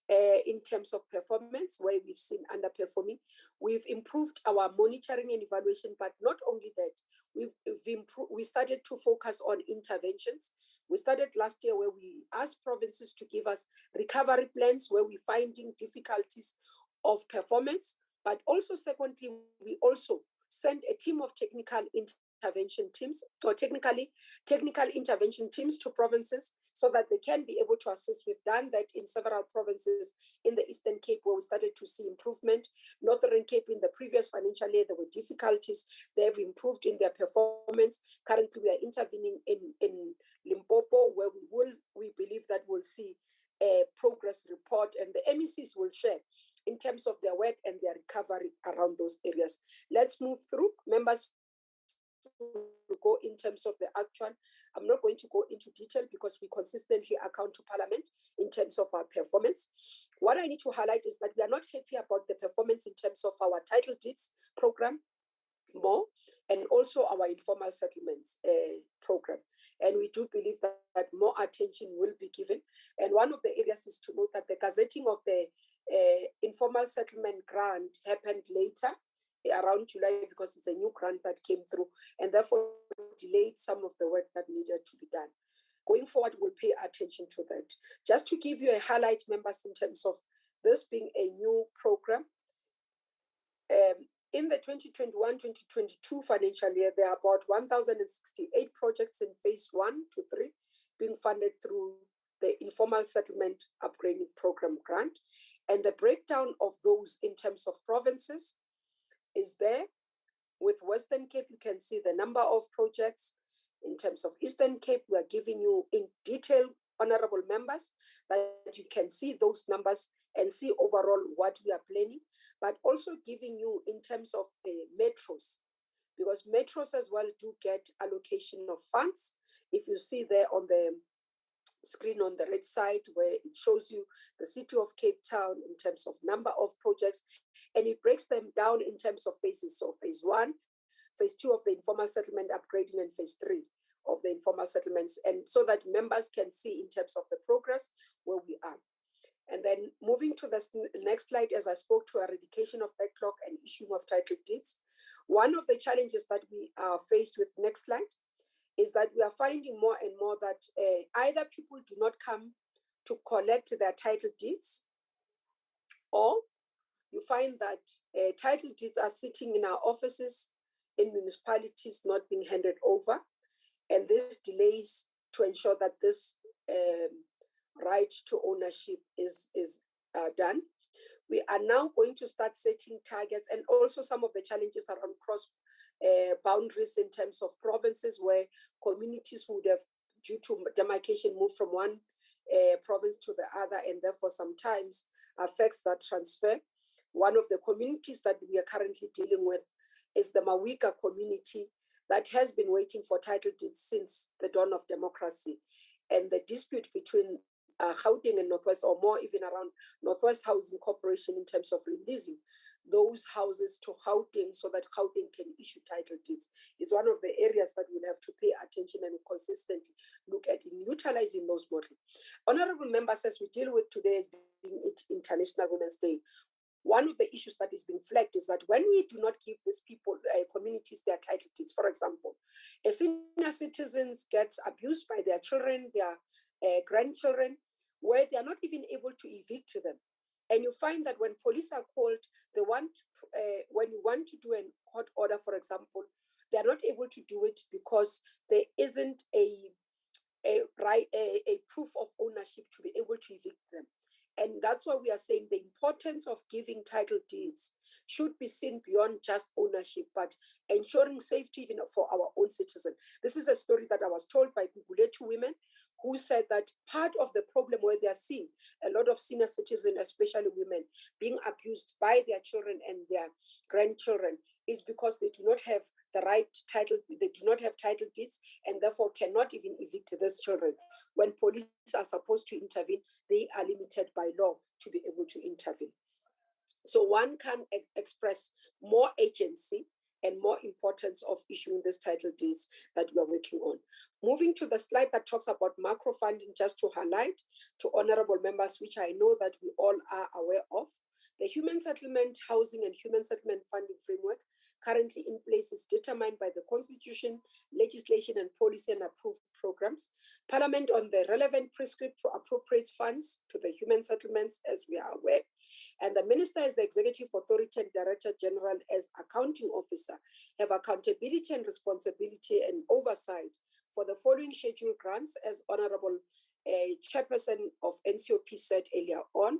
in terms of performance, where we've seen underperforming. We've improved our monitoring and evaluation, but not only that, we started to focus on interventions. We started last year where we asked provinces to give us recovery plans where we're finding difficulties of performance. But also, secondly, we also sent a team of technical intervention teams or technical intervention teams to provinces so that they can be able to assist. We've done that in several provinces in the Eastern Cape where we started to see improvement. Northern Cape in the previous financial year, there were difficulties. They have improved in their performance. Currently, we are intervening in Limpopo, where we believe that we'll see a progress report, and the MECs will share in terms of their work and their recovery around those areas. Let's move through. Members will go in terms of the actual. I'm not going to go into detail because we consistently account to Parliament in terms of our performance. What I need to highlight is that we are not happy about the performance in terms of our title deeds program more, and also our informal settlements program. And we do believe that more attention will be given. And one of the areas is to note that the gazetting of the informal settlement grant happened later, around July, because it's a new grant that came through, and therefore delayed some of the work that needed to be done. Going forward, we'll pay attention to that. Just to give you a highlight, members, in terms of this being a new program, in the 2021-2022 financial year, there are about 1,068 projects in phase 1 to 3 being funded through the Informal Settlement Upgrading Program grant. And the breakdown of those in terms of provinces is there. With Western Cape, you can see the number of projects. In terms of Eastern Cape, we are giving you in detail, honorable members, that you can see those numbers and see overall what we are planning, but also giving you in terms of the metros, because metros as well do get allocation of funds. If you see there on the screen on the right side where it shows you the city of Cape Town in terms of number of projects, and it breaks them down in terms of phases. So phase 1, phase 2 of the informal settlement upgrading, and phase 3 of the informal settlements, and so that members can see in terms of the progress where we are. And then moving to the next slide, as I spoke to eradication of backlog and issuing of title deeds, one of the challenges that we are faced with, next slide, is that we are finding more and more that either people do not come to collect their title deeds, or you find that title deeds are sitting in our offices in municipalities not being handed over, and this delays to ensure that this right to ownership is done. We are now going to start setting targets, and also some of the challenges around cross boundaries in terms of provinces where communities would have, due to demarcation, moved from one province to the other, and therefore sometimes affects that transfer. One of the communities that we are currently dealing with is the Mawika community that has been waiting for title deeds since the dawn of democracy. And the dispute between Gauteng and Northwest, or more even around Northwest Housing Corporation, in terms of releasing those houses to Gauteng so that Gauteng can issue title deeds, is one of the areas that we'll have to pay attention and consistently look at in utilizing those models. Honorable members, as we deal with today as being International Women's Day, one of the issues that is being flagged is that when we do not give these people, communities, their title deeds, for example, a senior citizens gets abused by their children, their grandchildren, where they are not even able to evict them. And you find that when police are called, they want, when you want to do a court order, for example, they are not able to do it because there isn't a proof of ownership to be able to evict them. And that's why we are saying the importance of giving title deeds should be seen beyond just ownership, but ensuring safety even for our own citizens. This is a story that I was told by Guguletu women who said that part of the problem where they are seeing a lot of senior citizens, especially women, being abused by their children and their grandchildren is because they do not have the right title, they do not have title deeds, and therefore cannot even evict these children. When police are supposed to intervene, they are limited by law to be able to intervene. So one can express more agency and more importance of issuing these title deeds that we are working on. Moving to the slide that talks about macro funding, just to highlight to honorable members, which I know that we all are aware of, the Human Settlement, Housing and Human Settlement Funding Framework currently in place is determined by the Constitution, legislation and policy and approved programs. Parliament on the relevant prescript appropriates funds to the human settlements, as we are aware. And the Minister, as the Executive Authority and Director General as Accounting Officer, have accountability and responsibility and oversight for the following scheduled grants, as Honorable Chairperson of NCOP said earlier on.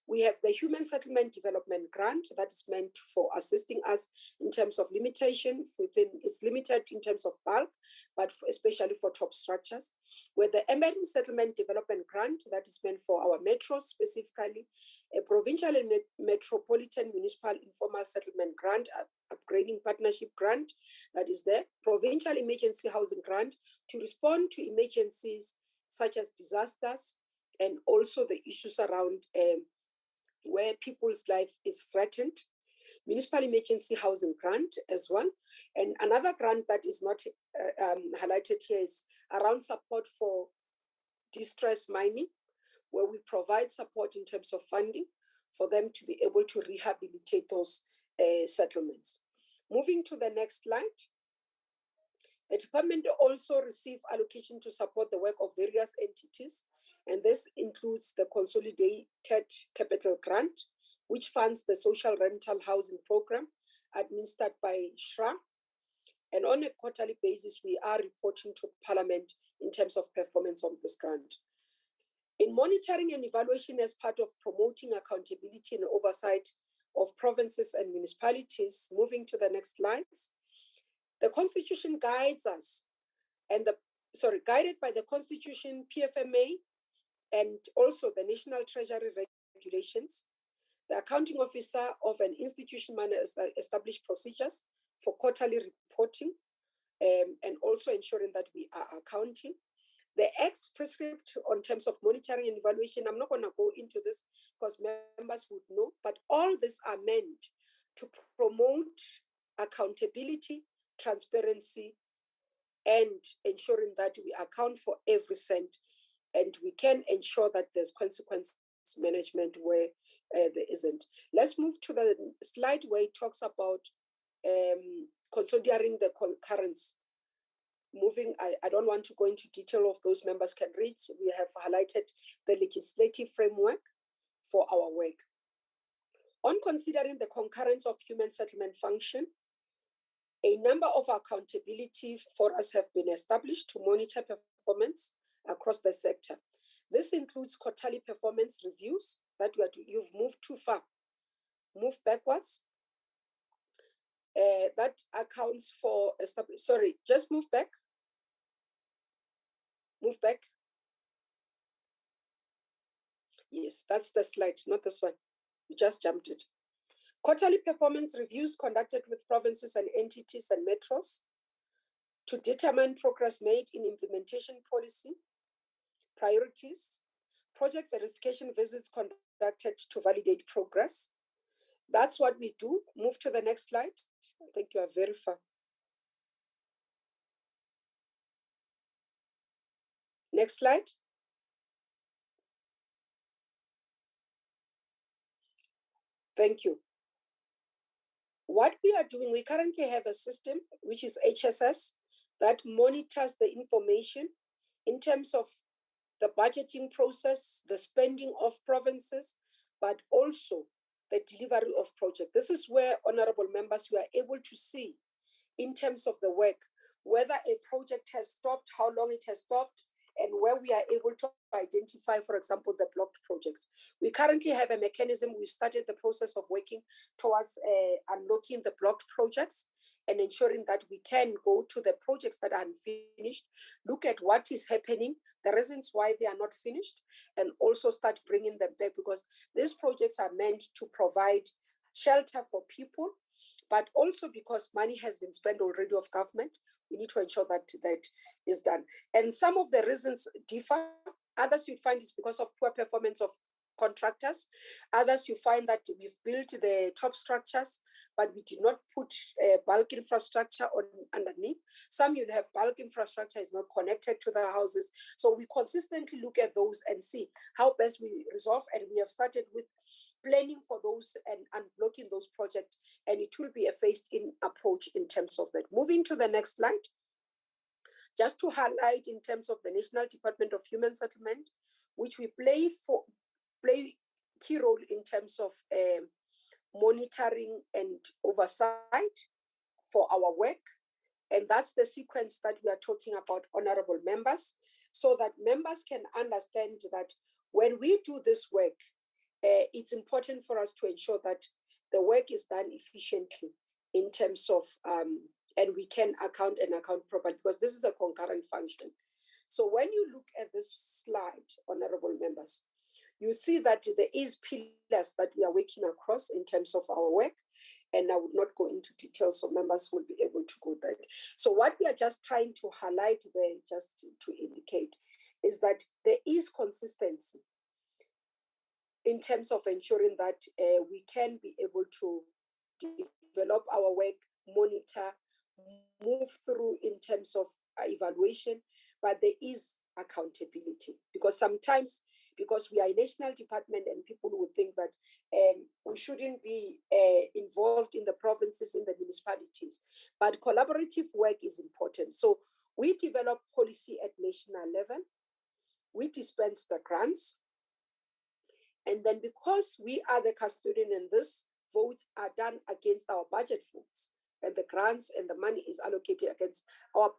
We have the Human Settlement Development Grant that is meant for assisting us in terms of limitation within, it's limited in terms of bulk, but especially for top structures. With the Emerging Settlement Development Grant that is meant for our metros specifically, a provincial and metropolitan municipal informal settlement grant, upgrading partnership grant that is there, provincial emergency housing grant to respond to emergencies such as disasters and also the issues around where people's life is threatened, municipal emergency housing grant as well. And another grant that is not highlighted here is around support for distress mining, where we provide support in terms of funding for them to be able to rehabilitate those settlements. Moving to the next slide. The department also received allocation to support the work of various entities, and this includes the Consolidated Capital Grant, which funds the social rental housing program administered by SHRA. And on a quarterly basis, we are reporting to Parliament in terms of performance of this grant. In monitoring and evaluation as part of promoting accountability and oversight of provinces and municipalities, moving to the next slides, the Constitution guides us, and guided by the Constitution, PFMA, and also the National Treasury regulations, the accounting officer of an institution must establish procedures for quarterly reporting and also ensuring that we are accounting. The Act's prescript on terms of monitoring and evaluation, I'm not going to go into this because members would know, but all these are meant to promote accountability, transparency, and ensuring that we account for every cent, and we can ensure that there's consequence management where there isn't. Let's move to the slide where it talks about considering the concurrence. Moving, I don't want to go into detail of those members can read. We have highlighted the legislative framework for our work. On considering the concurrence of human settlement function, a number of accountability for us have been established to monitor performance across the sector. This includes quarterly performance reviews that you've moved too far move backwards. That accounts for, sorry, just move back. Move back. Yes, that's the slide, not this one. You just jumped it. Quarterly performance reviews conducted with provinces and entities and metros to determine progress made in implementation policy, priorities, project verification visits conducted to validate progress. That's what we do. Move to the next slide. I think you are very far. Next slide. Thank you. What we are doing, we currently have a system, which is HSS, that monitors the information in terms of the budgeting process, the spending of provinces, but also the delivery of projects. This is where, honorable members, we are able to see in terms of the work, whether a project has stopped, how long it has stopped, and where we are able to identify, for example, the blocked projects. We currently have a mechanism. We've started the process of working towards unlocking the blocked projects and ensuring that we can go to the projects that are unfinished, look at what is happening, the reasons why they are not finished, and also start bringing them back, because these projects are meant to provide shelter for people, but also because money has been spent already of government, we need to ensure that that is done. And some of the reasons differ. Others you find is because of poor performance of contractors. Others you find that we've built the top structures, but we did not put bulk infrastructure on underneath. Some you'll have bulk infrastructure is not connected to the houses. So we consistently look at those and see how best we resolve. And we have started with planning for those and unblocking those projects, and it will be a phased-in approach in terms of that. Moving to the next slide, just to highlight in terms of the National Department of Human Settlement, which we play key role in terms of monitoring and oversight for our work, and that's the sequence that we are talking about, honorable members, so that members can understand that when we do this work, it's important for us to ensure that the work is done efficiently in terms of, and we can account properly, because this is a concurrent function. So when you look at this slide, honorable members, you see that there is pillars that we are working across in terms of our work, and I would not go into details, so members will be able to go there. So what we are just trying to highlight there, just to indicate, is that there is consistency in terms of ensuring that we can be able to develop our work, monitor, move through in terms of evaluation, but there is accountability. Because sometimes, because we are a national department and people will think that we shouldn't be involved in the provinces, in the municipalities, but collaborative work is important. So we develop policy at national level, we dispense the grants, and then because we are the custodian and this votes are done against our budget votes, and the grants and the money is allocated against our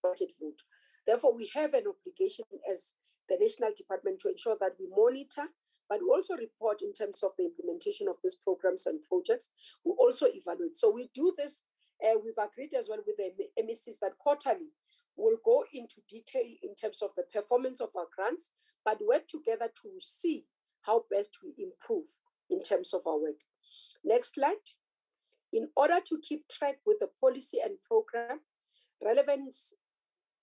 budget vote. Therefore, we have an obligation as the national department to ensure that we monitor, but we also report in terms of the implementation of these programs and projects. We also evaluate. So we do this, we've agreed as well with the MECs that quarterly we'll go into detail in terms of the performance of our grants, but work together to see how best we improve in terms of our work. Next slide. In order to keep track with the policy and program relevance,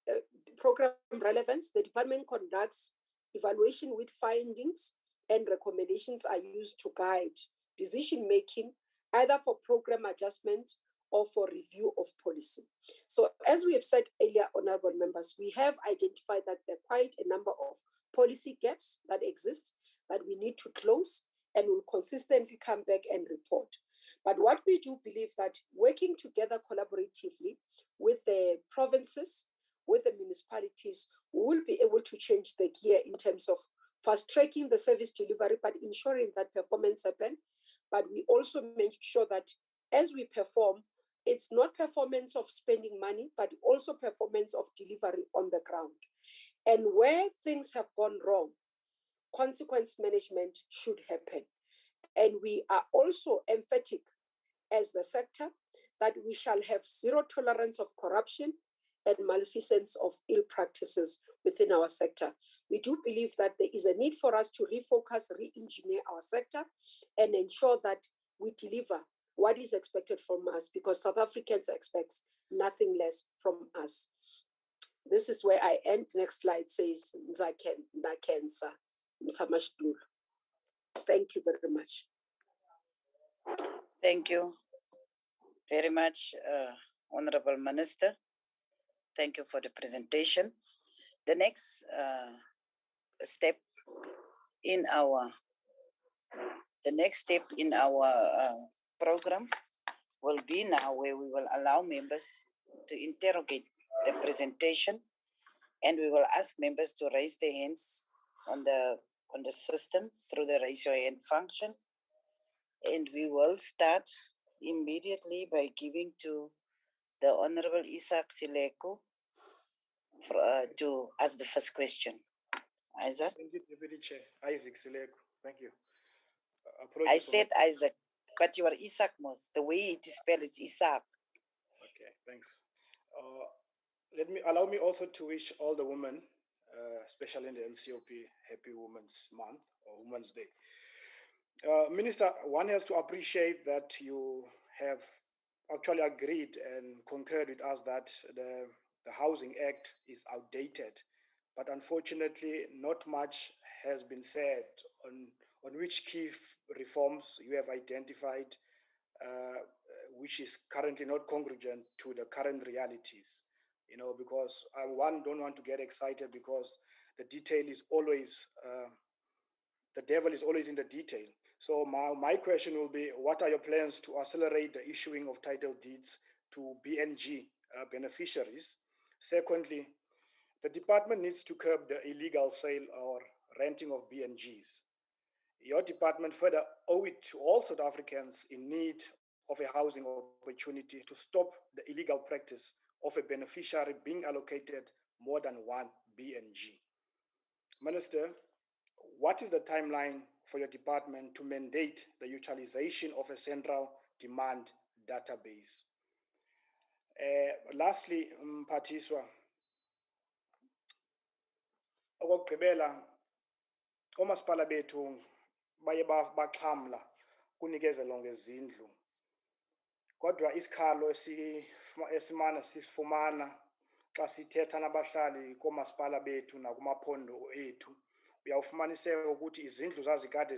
the department conducts evaluation with findings and recommendations are used to guide decision-making, either for program adjustment or for review of policy. So as we have said earlier, honorable members, we have identified that there are quite a number of policy gaps that exist that we need to close, and we'll consistently come back and report. But what we do believe that working together collaboratively with the provinces, with the municipalities, we will be able to change the gear in terms of fast-tracking the service delivery, but ensuring that performance happens. But we also make sure that as we perform, it's not performance of spending money, but also performance of delivery on the ground. And where things have gone wrong, consequence management should happen. And we are also emphatic as the sector that we shall have zero tolerance of corruption and malfeasance of ill practices within our sector. We do believe that there is a need for us to refocus, re-engineer our sector and ensure that we deliver what is expected from us, because South Africans expect nothing less from us. This is where I end. Next slide says, Ndakensa Msamashtul. Thank you very much. Thank you very much, Honorable Minister. Thank you for the presentation. The next step in our program will be now, where we will allow members to interrogate the presentation, and we will ask members to raise their hands on the system through the raise your hand function. And we will start immediately by giving to the Honorable Isaac Sileko to ask the first question. Isaac? Thank you, Deputy Chair. Isaac Sileko. Thank you. I said Isaac, but you are Isaac most. The way it is spelled, it's Isaac. Okay, thanks. Allow me also to wish all the women, especially in the NCOP, Happy Women's Month or Women's Day. Minister, one has to appreciate that you have actually agreed and concurred with us that the Housing Act is outdated, but unfortunately not much has been said on which key reforms you have identified, which is currently not congruent to the current realities. You know, because I don't want to get excited, because the detail is always, the devil is always in the detail. So my question will be, what are your plans to accelerate the issuing of title deeds to BNG beneficiaries? Secondly, the department needs to curb the illegal sale or renting of BNGs. Your department further owe it to all South Africans in need of a housing opportunity to stop the illegal practice of a beneficiary being allocated more than one BNG. Minister, what is the timeline for your department to mandate the utilization of a central demand database? Lastly, Mphathiswa, okugqibela, omasipala bethu baye baxhamla kunikezelo ngezindlu. Kodwa isikhalo esimana sifumana xa sithetha nabahlali komasipala bethu nakumaphondo ethu, uyawufumaniseka ukuthi izindlu zazikade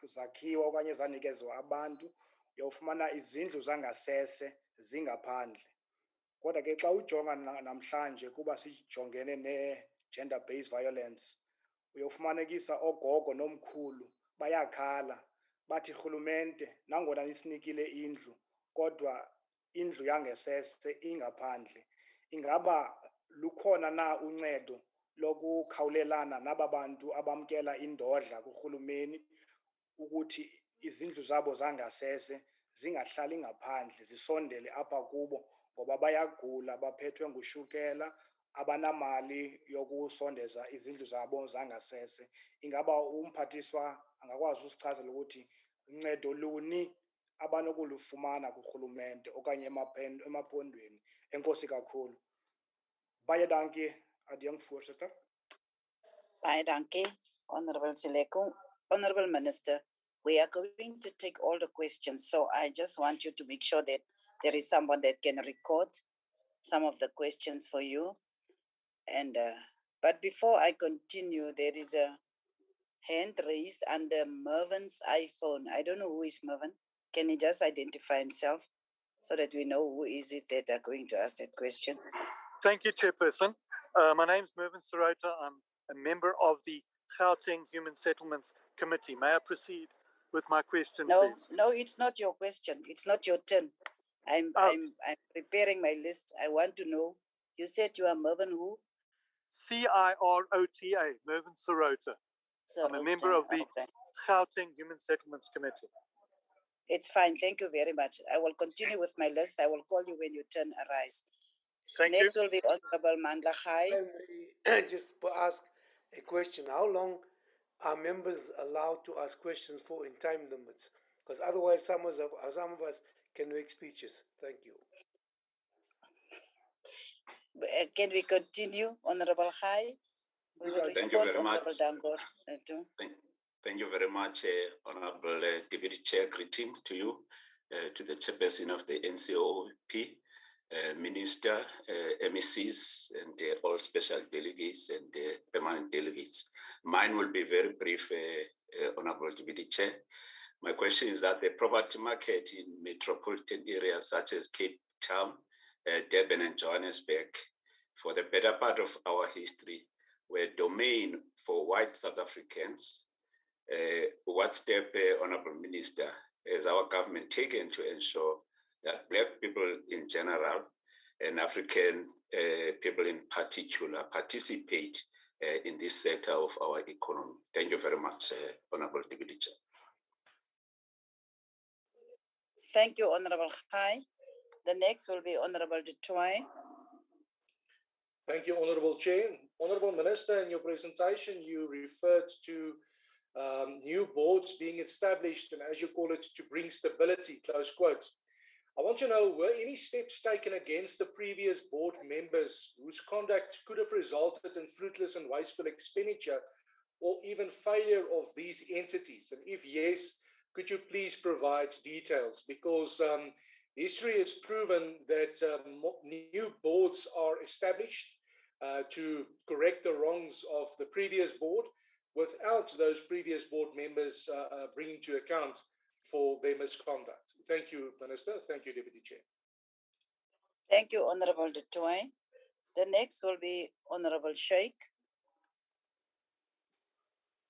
zakhiwa okanye zanikezwa abantu, uyawufumana izindlu zangasese zingaphandle. Kodwa ke xa ujonga namhlanje kuba sijongene ne-gender based violence, uyawufumanekisa ogogo nomkhulu bayakhala bathi rhulumente nangona nisinikile indlu kodwa indlu yangesese ingaphandle. Ingaba lukhona na uncedo lokukhawulelana naba bantu abamkela indodla kurhulumeni ukuthi izindlu zabo zangasese zingahlali ngaphandle, zisondele apha kubo, ngoba bayagula, baphethwe ngushukela, abanamali yokusondeza izindlu zabo zangasese? Ingaba umphathiswa angakwazi usichazela ukuthi uncedo luni abanokulufumana kurhulumente okanye emapondweni? Enkosi kakhulu. Baie dankie, adjunct voorzitter. Baie dankie, Honorable Sileko. Honorable Minister, we are going to take all the questions, so I just want you to make sure that there is someone that can record some of the questions for you. And but before I continue, there is a hand raised under Mervin's iPhone. I don't know who is Mervin. Can he just identify himself so that we know who is it that are going to ask that question? Thank you, Chairperson. My name is Mervin Sorota. I'm a member of the Gauteng Human Settlements Committee. May I proceed with my question, please? No, it's not your question. It's not your turn. I'm preparing my list. I want to know. You said you are Mervin who? CIROTA, Mervin Sorota. I'm a member of the Gauteng Human Settlements Committee. It's fine. Thank you very much. I will continue with my list. I will call you when your turn arrives. Next will be Honorable Mandla Khai. I just ask a question. How long are members allowed to ask questions in time limits? Because otherwise some of us can make speeches. Thank you. Can we continue, Honorable Khai? We will Thank you respond, very Honorable much. Dangor. Thank you very much, Honorable Deputy Chair. Greetings to you, to the Chairperson of the NCOP, Minister, MECs, and all special delegates and permanent delegates. Mine will be very brief, Honorable Deputy Chair. My question is that the property market in metropolitan areas such as Cape Town, Durban, and Johannesburg, for the better part of our history, were domain for white South Africans. What step, Honorable Minister, has our government taken to ensure that Black people in general and African people in particular participate in this sector of our economy? Thank you very much, Honorable Deputy Chair. Thank you, Honorable Khai. The next will be Honorable Du Toit. Thank you, Honorable Chair. Honorable Minister, in your presentation, you referred to new boards being established, and as you call it, to bring stability, close quotes. I want to know, were any steps taken against the previous board members whose conduct could have resulted in fruitless and wasteful expenditure or even failure of these entities? And if yes, could you please provide details? Because history has proven that new boards are established to correct the wrongs of the previous board without those previous board members bringing to account for their misconduct. Thank you, Minister. Thank you, Deputy Chair. Thank you, Honorable Du Toit. The next will be Honorable Sheikh.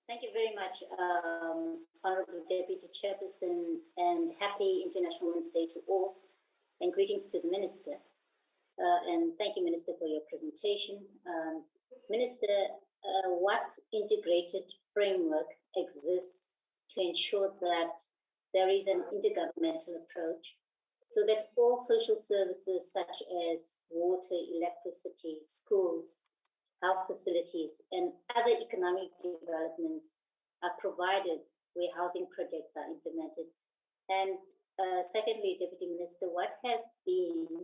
Thank you very much, Honorable Deputy Chairperson, and happy International Women's Day to all, and greetings to the Minister. And thank you, Minister, for your presentation. Minister, what integrated framework exists to ensure that there is an intergovernmental approach so that all social services such as water, electricity, schools, health facilities, and other economic developments are provided where housing projects are implemented? And secondly, Deputy Minister, what has been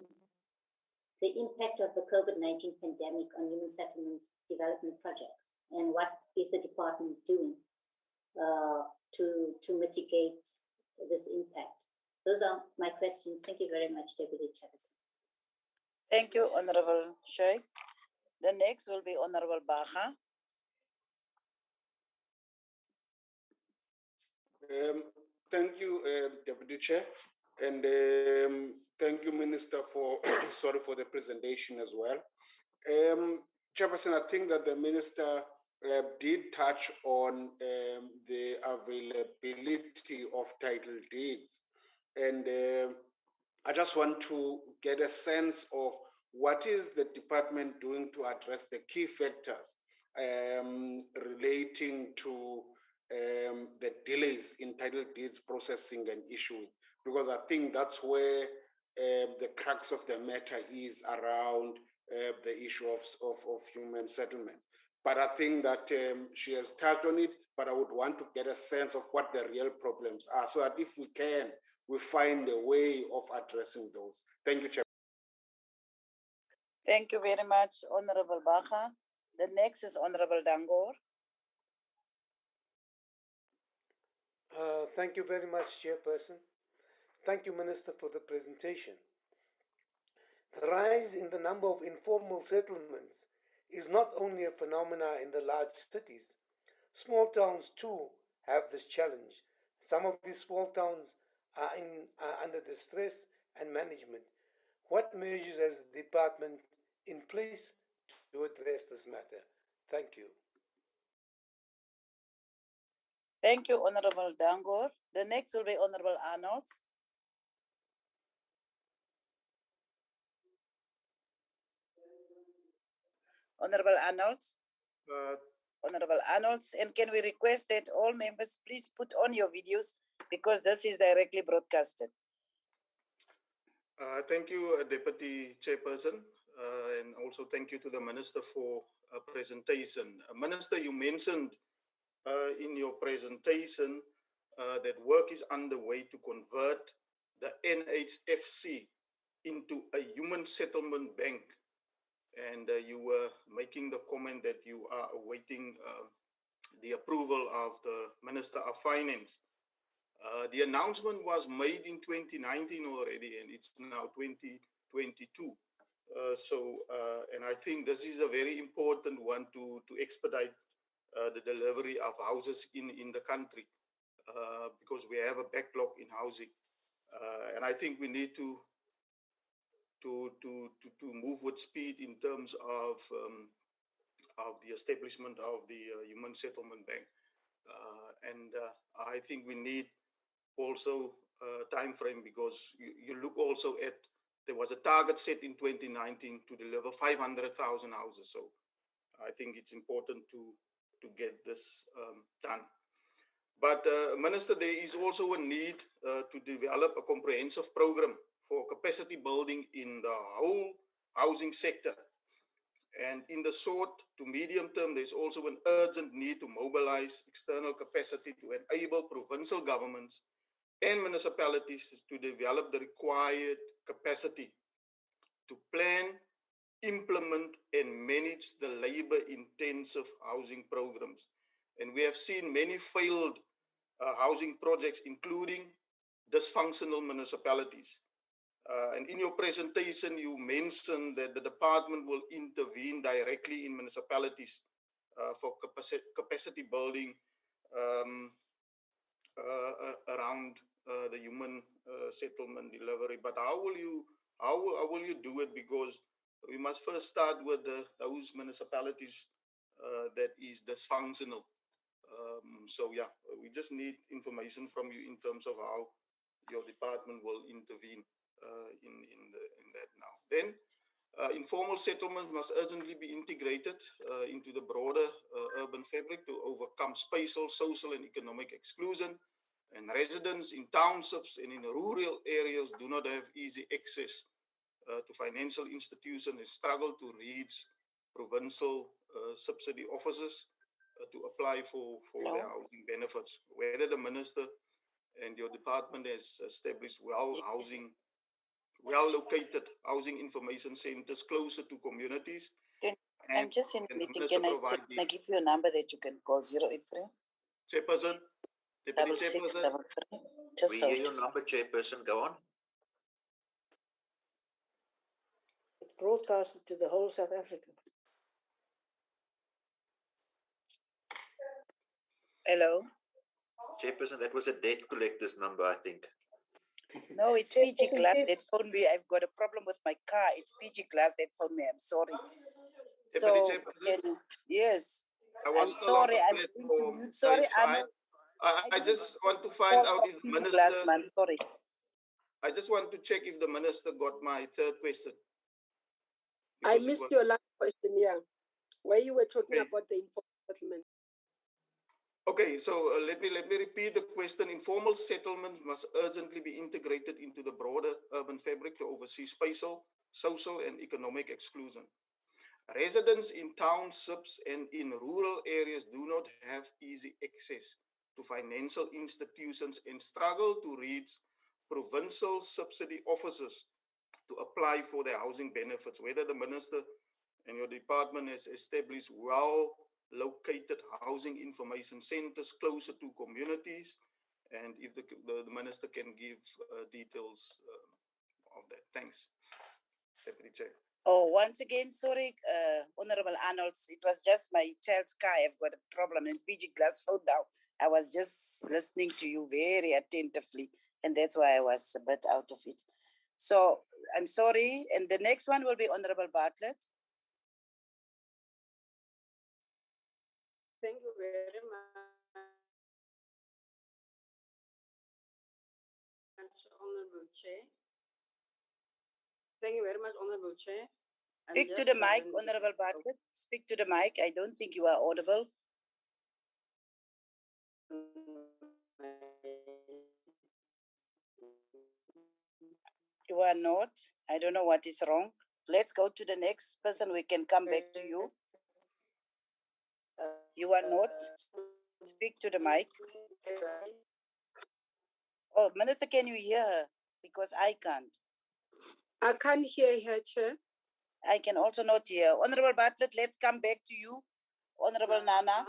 the impact of the COVID-19 pandemic on human settlement development projects, and what is the department doing to mitigate this impact? Those are my questions. Thank you very much, Deputy Chairperson. Thank you, Honorable Sheikh. The next will be Honorable Baha. Thank you, Deputy Chair, and thank you, Minister, for sorry for the presentation as well. Chairperson, I think that the Minister did touch on the availability of title deeds, and I just want to get a sense of what is the department doing to address the key factors relating to the delays in title deeds processing and issuing, because I think that's where the crux of the matter is around the issue of human settlement. But I think that she has touched on it, but I would want to get a sense of what the real problems are, so that if we can, we find a way of addressing those. Thank you, Chair. Thank you very much, Honorable Baha. The next is Honorable Dangor. Thank you very much, Chairperson. Thank you, Minister, for the presentation. The rise in the number of informal settlements is not only a phenomenon in the large cities. Small towns, too, have this challenge. Some of these small towns are under distress and management. What measures has the department in place to address this matter? Thank you. Thank you, Honorable Dangor. The next will be Honorable Arnold. Honorable Arnold. Honorable Arnold, and can we request that all members please put on your videos, because this is directly broadcasted. Thank you, Deputy Chairperson, and also thank you to the Minister for a presentation. Minister, you mentioned in your presentation that work is underway to convert the NHFC into a human settlement bank. And you were making the comment that you are awaiting the approval of the Minister of Finance. The announcement was made in 2019 already, and it's now 2022. And I think this is a very important one to expedite the delivery of houses in the country because we have a backlog in housing. And I think we need to move with speed in terms of the establishment of the Human Settlement Bank. And I think we need also a time frame because you look also at, there was a target set in 2019 to deliver 500,000 houses. So I think it's important to get this done. But Minister, there is also a need to develop a comprehensive program for capacity building in the whole housing sector. And in the short to medium term, there's also an urgent need to mobilize external capacity to enable provincial governments and municipalities to develop the required capacity to plan, implement, and manage the labor-intensive housing programs. And we have seen many failed housing projects, including dysfunctional municipalities. And in your presentation, you mentioned that the department will intervene directly in municipalities for capacity building around the human settlement delivery. But how will you do it? Because we must first start with those municipalities that is dysfunctional. So yeah, we just need information from you in terms of how your department will intervene in that now. Then informal settlement must urgently be integrated into the broader urban fabric to overcome spatial, social, and economic exclusion. And residents in townships and in rural areas do not have easy access to financial institutions and struggle to reach provincial subsidy offices to apply for their housing benefits. Whether the minister and your department has established well-located housing information centers closer to communities. I'm just in a meeting. Can I give you a number that you can call 083? Chairperson, Deputy Chairperson. 6633. Just we hear your number, Chairperson. Go on. It broadcasted to the whole South Africa. Hello? Chairperson, that was a debt collector's number, I think. No, it's PG Glass that phoned me. I've got a problem with my car. It's PG Glass that phoned me. I'm sorry. So, yes. I'm sorry. I'm going to mute. Sorry, I just want to find out if the minister. Sorry. I just want to check if the minister got my third question. I missed your last question, yeah, where you were talking about the informal settlement. Okay, so let me repeat the question. Informal settlement must urgently be integrated into the broader urban fabric to oversee spatial, social, and economic exclusion. Residents in townships and in rural areas do not have easy access to financial institutions and struggle to reach provincial subsidy offices to apply for their housing benefits. Whether the minister and your department has established well-located housing information centers closer to communities, and if the minister can give details of that. Thanks, Deputy Chair. Oh, once again, sorry, Honorable Arnold, it was just my child's car. I've got a problem and PG Glass phone down. I was just listening to you very attentively, and that's why I was a bit out of it. So I'm sorry. And the next one will be Honorable Bartlett. Thank you very much, Honorable Chair. Thank you very much, Honorable Chair. Speak to the mic, Honorable Bartlett. Speak to the mic. I don't think you are audible. You are not. I don't know what is wrong. Let's go to the next person. We can come back to you. You are not. Speak to the mic. Oh, Minister, can you hear her? Because I can't. I can't hear her, Chair. I can also not hear. Honorable Bartlett, let's come back to you. Honorable Nana.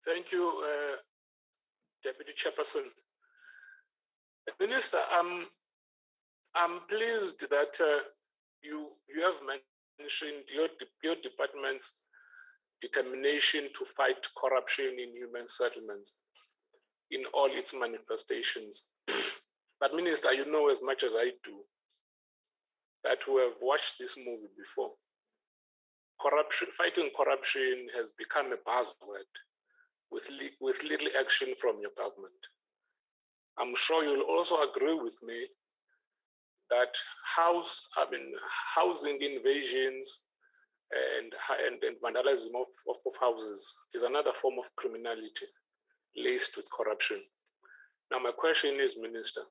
Thank you, Deputy Chairperson. Minister, I'm pleased that you have mentioned your department's determination to fight corruption in human settlements in all its manifestations. But Minister, you know as much as I do that we have watched this movie before. Fighting corruption has become a buzzword with little action from your government. I'm sure you'll also agree with me that housing invasions and vandalism of houses is another form of criminality laced with corruption. Now, my question is, Minister,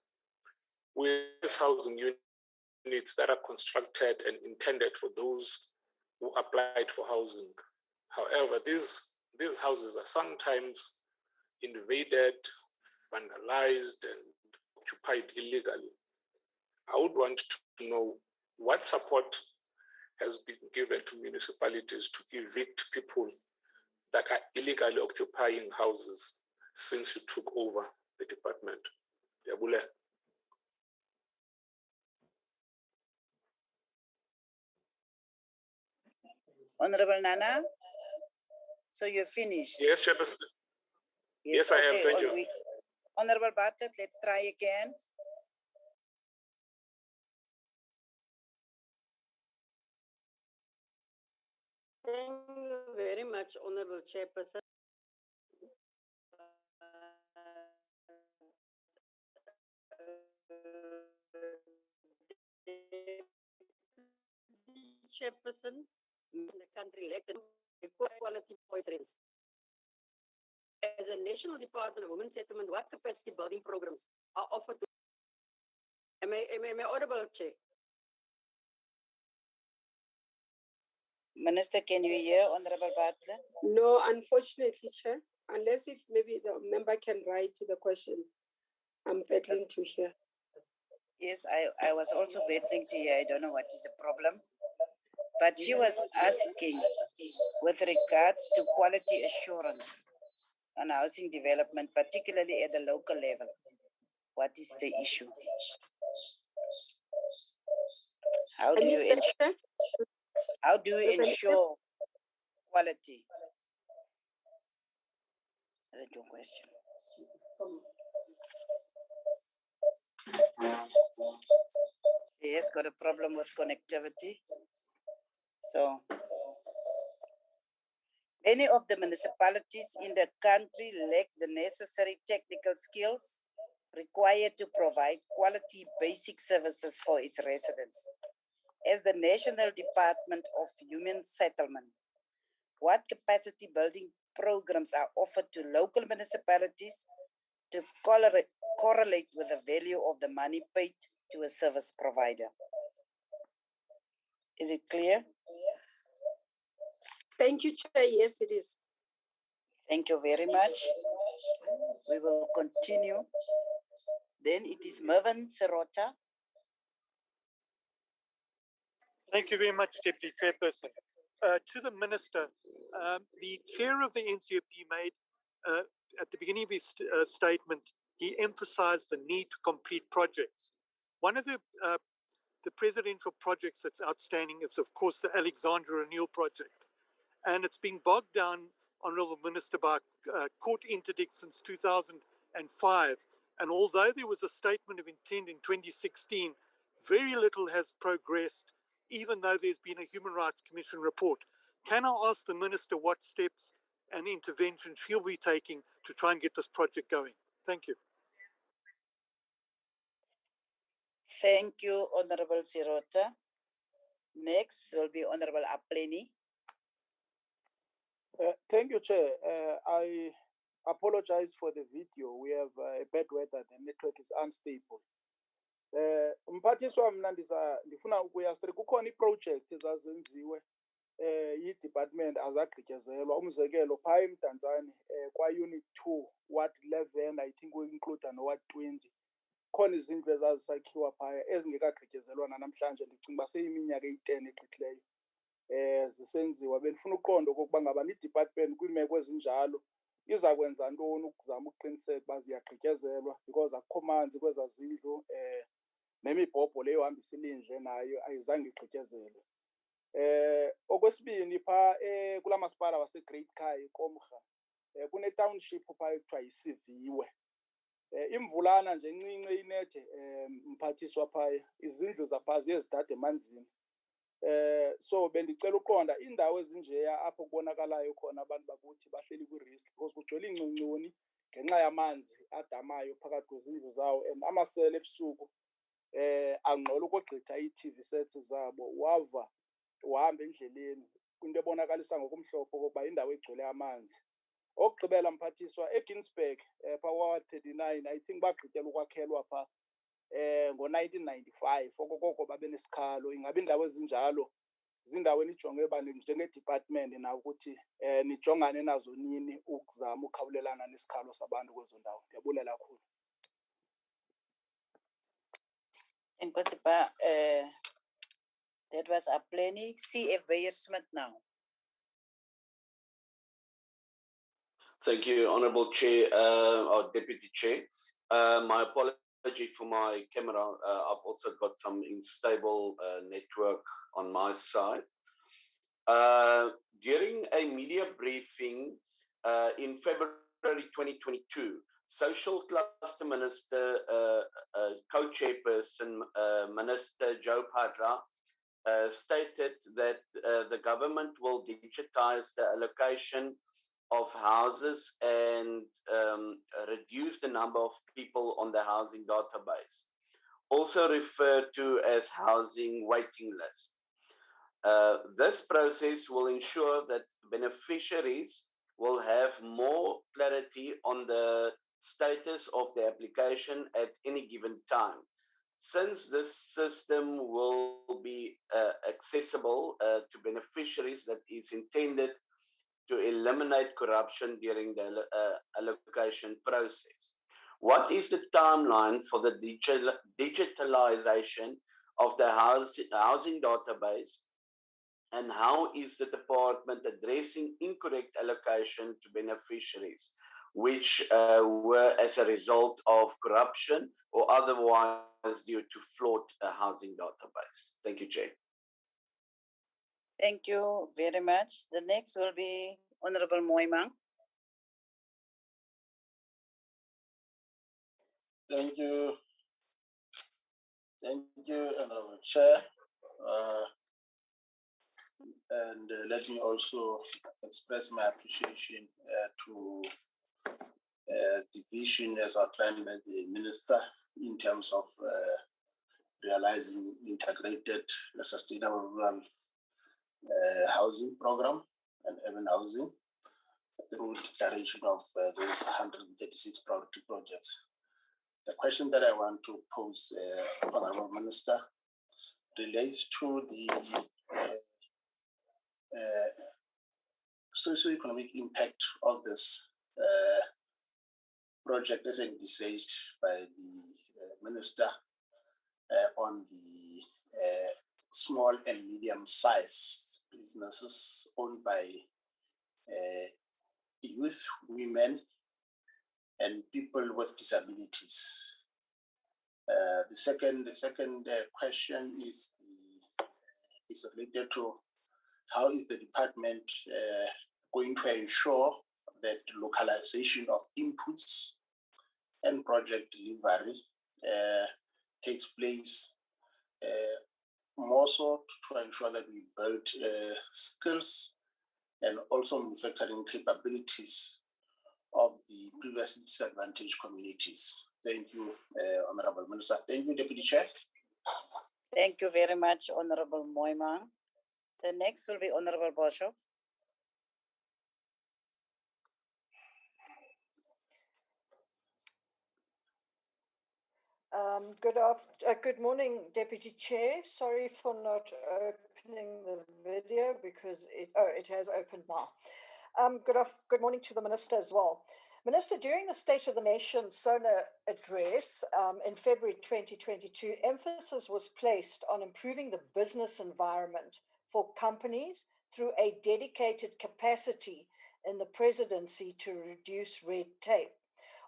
with housing units that are constructed and intended for those who applied for housing, however, these houses are sometimes invaded, vandalized, and occupied illegally. I would want to know what support has been given to municipalities to evict people that are illegally occupying houses since you took over the department. Yabule. Honorable Nana, so you're finished? Yes, Chairperson. Yes, I am. Thank you. Honorable Bartlett, let's try again. Thank you very much, Honorable Chairperson. Chairperson in the country elected poor quality points. As a National Department of Women's Settlement, what capacity building programs are offered to? Am I audible, Chair? Minister, can you hear Honorable Bartlett? No, unfortunately, Chair. Unless if maybe the member can write to the question. I'm battling to hear. Yes, I was also battling to hear. I don't know what is the problem. But she was asking with regards to quality assurance on housing development, particularly at the local level. What is the issue? How do you ensure quality? Is that your question? He has got a problem with connectivity. So many of the municipalities in the country lack the necessary technical skills required to provide quality basic services for its residents. As the National Department of Human Settlement, what capacity building programs are offered to local municipalities to correlate with the value of the money paid to a service provider? Is it clear? Thank you, Chair. Yes, it is. Thank you very much. We will continue. Then it is Mervyn Sirota. Thank you very much, Deputy Chairperson. To the Minister, the chair of the NCOP made, at the beginning of his statement, he emphasized the need to complete projects. One of the presidential projects that's outstanding is, of course, the Alexandria Renewal project. And it's been bogged down, Honourable Minister, by court interdicts since 2005. And although there was a statement of intent in 2016, very little has progressed, even though there's been a Human Rights Commission report. Can I ask the Minister what steps and interventions she'll be taking to try and get this project going? Thank you. Thank you, Honorable Sirota. Next will be Honorable Plenary. Thank you, Chair. I apologize for the video. We have bad weather. The network is unstable. Umphathiswa mna ndifuna ukuyastre kukhona iproject ezazenziwe yi-department azagqityezelwa. Umzekelo phaa eMdantsane kwa-Unit 2 Ward 11 I think we-include no-Ward 20 khona izindlu ezazisakhiwa phaya ezingekagqityezelwa nanamhlanje. Ndicinga uba seyiminyaka eyi-10 egqithileyo zisenziwa. Bendifuna uqonda okokuba ngaba i-department kwiimeko ezinjalo iza kwenza ntoni ukuzama uqiniseka uba ziyagqityezelwa because akukho manzi kwezaa zindlu nemibhobho leyo hambisa ilindle nayo ayizange igqityezelwe. Okwesibini phaa kulaa masipala waseGreat Kai Komrha kune-township phaa ekuthiwa yiSiviwe. Imvulana nje encinci inethe mphathiswa phaya izindlu zaphaa ziye zidade emanzini. So bendicela uqonda indawo ezinjeya apho kubonakalayo khona abantu bakuthi bahleli kwi-risk because kugcwele iingcuncuni ngenxa yamanzi adamayo phakathi kwezindlu zawo and amasele ebusuku angqola ukogqitha ii-TV sets zabo wava uhamba endleleni kwinto ebonakalisa ngokumhlophe okokuba indawo egcwele amanzi. Okugqibela mphathiswa eGinsberg phaa kwa-39 I think bagqityela ukwakhelwa phaa ngo-1995 okokoko babe nesikhalo. Ingaba iindawo ezinjalo ziindawo enijonge uba njenge-department na ukuthi nijongane nazo nini ukuzama ukhawulelana nesikhalo sabantu kwezo ndawo? Ndiyabulela kakhulu. Enkosi that was our planning. CF Beyer-Smith now. Thank you, Honourable Chair, or Deputy Chair. My apology for my camera. I've also got some unstable network on my side. During a media briefing in February 2022, Social Cluster Minister, Co-Chairperson Minister Joe Padra stated that the government will digitize the allocation of houses and reduce the number of people on the housing database, also referred to as housing waiting list. This process will ensure that beneficiaries will have more clarity on the status of the application at any given time. Since this system will be accessible to beneficiaries, that is intended to eliminate corruption during the allocation process. What is the timeline for the digitalization of the housing database, and how is the department addressing incorrect allocation to beneficiaries, which were as a result of corruption or otherwise due to flawed housing database? Thank you, Chair. Thank you very much. The next will be Honorable Moimang. Thank you. Thank you, Honorable Chair. And let me also express my appreciation to the vision as outlined by the Minister in terms of realizing integrated sustainable rural housing program and urban housing through declaration of those 136 priority projects. The question that I want to pose, Honourable Minister, relates to the socio-economic impact of this project as envisaged by the Minister on the small and medium-sized businesses owned by youth, women, and people with disabilities. The second question is related to how is the department going to ensure that localization of inputs and project delivery takes place, more so to ensure that we build skills and also manufacturing capabilities of the previously disadvantaged communities. Thank you, Honourable Minister. Thank you, Deputy Chair. Thank you very much, Honourable Moimang. The next will be Honourable Bosho. Good morning, Deputy Chair. Sorry for not opening the video because it has opened now. Good morning to the Minister as well. Minister, during the State of the Nation SONA address in February 2022, emphasis was placed on improving the business environment for companies through a dedicated capacity in the presidency to reduce red tape.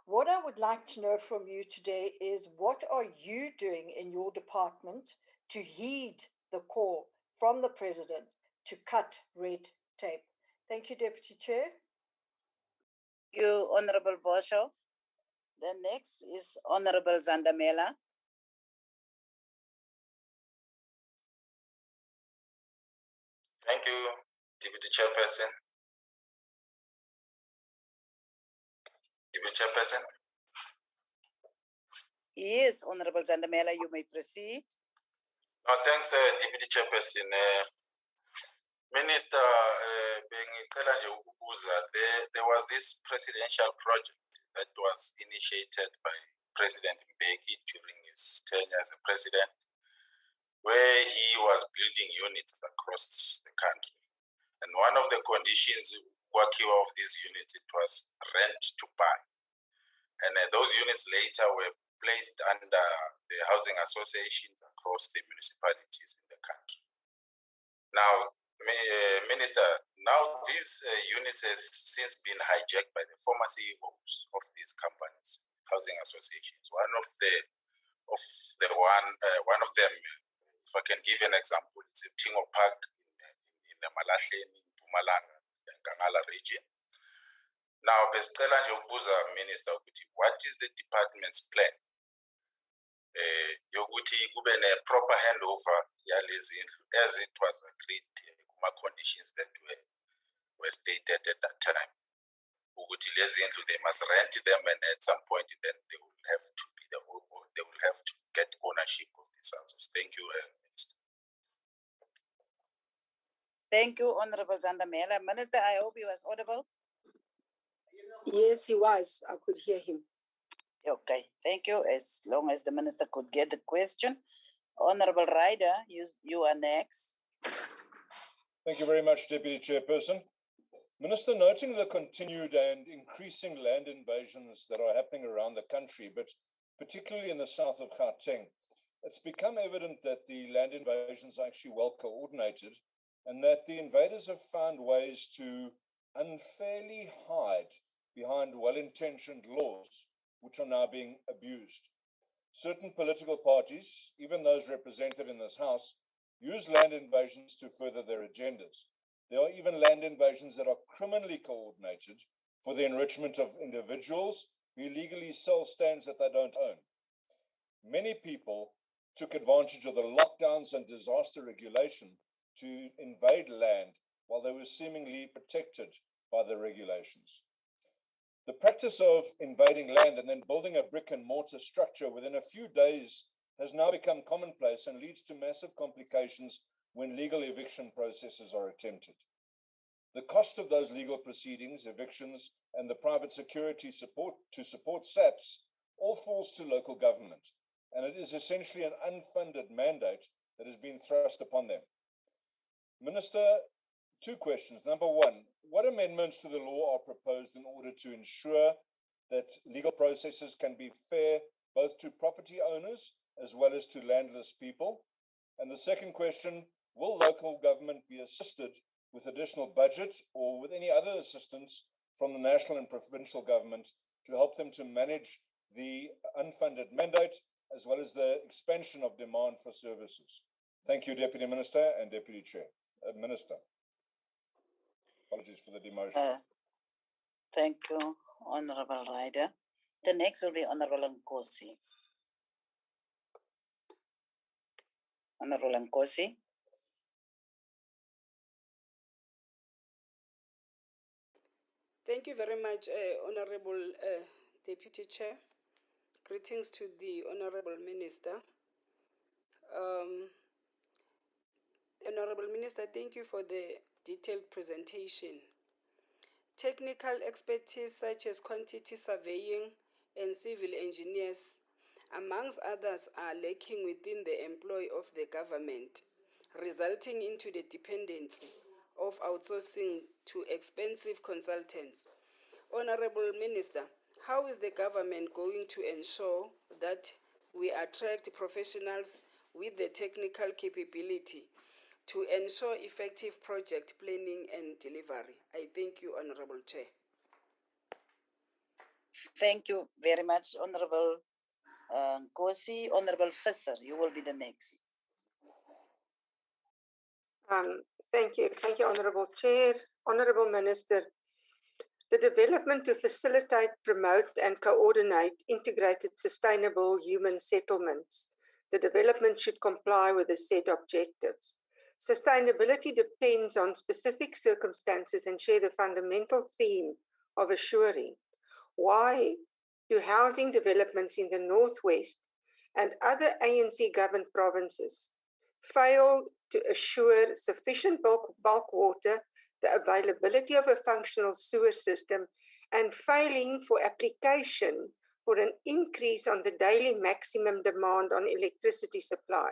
What I would like to know from you today is what are you doing in your department to heed the call from the President to cut red tape? Thank you, Deputy Chair. Thank you, Honorable Boshoff. The next is Honorable Zandamela. Thank you, Deputy Chairperson. Deputy Chairperson. Yes, Honorable Zandamela, you may proceed. No, thanks, Deputy Chairperson. Minister, there was this presidential project that was initiated by President Mbeki during his tenure as a president, where he was building units across the country. And one of the conditions working of these units, it was rent to buy. And those units later were placed under the housing associations across the municipalities in the country. Now, Minister, now these units have since been hijacked by the former CEOs of these companies, housing associations. One of them, if I can give an example, it's a Tingo Park in the Malahleni, Mpumalanga, and Kangala region. Now, besicela nje ukubuza Minister ukuthi what is the department's plan yokuthi kube ne-proper handover yalezi indlu as it was agreed kuma-conditions that were stated at that time. Ukuthi lezi indlu they must rent them and at some point then they will have to be they will have to get ownership of these houses. Thank you, Minister. Thank you, Honorable Zandamela. Minister, I hope he was audible. Yes, he was. I could hear him. Okay, thank you. As long as the Minister could get the question. Honorable Ryder, you are next. Thank you very much, Deputy Chairperson. Minister, noting the continued and increasing land invasions that are happening around the country, but particularly in the south of Gauteng, it's become evident that the land invasions are actually well coordinated and that the invaders have found ways to unfairly hide behind well-intentioned laws which are now being abused. Certain political parties, even those represented in this House, use land invasions to further their agendas. There are even land invasions that are criminally coordinated for the enrichment of individuals who illegally sell stands that they don't own. Many people took advantage of the lockdowns and disaster regulation to invade land while they were seemingly protected by the regulations. The practice of invading land and then building a brick and mortar structure within a few days has now become commonplace and leads to massive complications when legal eviction processes are attempted. The cost of those legal proceedings, evictions, and the private security support to support SAPs all falls to local government, and it is essentially an unfunded mandate that has been thrust upon them. Minister, two questions. Number one, what amendments to the law are proposed in order to ensure that legal processes can be fair both to property owners as well as to landless people? And the second question, will local government be assisted with additional budget or with any other assistance from the national and provincial government to help them to manage the unfunded mandate as well as the expansion of demand for services? Thank you, Deputy Minister and Deputy Chair. Minister. Apologies for the demotion. Thank you, Honorable Ryder. The next will be Honorable Nkosi. Honorable Nkosi. Thank you very much, Honorable Deputy Chair. Greetings to the Honorable Minister. Honorable Minister, thank you for the detailed presentation. Technical expertise such as quantity surveying and civil engineers amongst others, are lacking within the employ of the government, resulting into the dependency of outsourcing to expensive consultants. Honorable Minister, how is the government going to ensure that we attract professionals with the technical capability to ensure effective project planning and delivery? I thank you, Honorable Chair. Thank you very much, Honorable Nkosi. Honorable Fisser, you will be the next. Thank you, Honorable Chair. Honorable Minister, the development to facilitate, promote, and coordinate integrated sustainable human settlements. The development should comply with the set objectives. Sustainability depends on specific circumstances and share the fundamental theme of assuring. Why do housing developments in the Northwest and other ANC-governed provinces fail to assure sufficient bulk water, the availability of a functional sewer system, and failing for application for an increase on the daily maximum demand on electricity supply?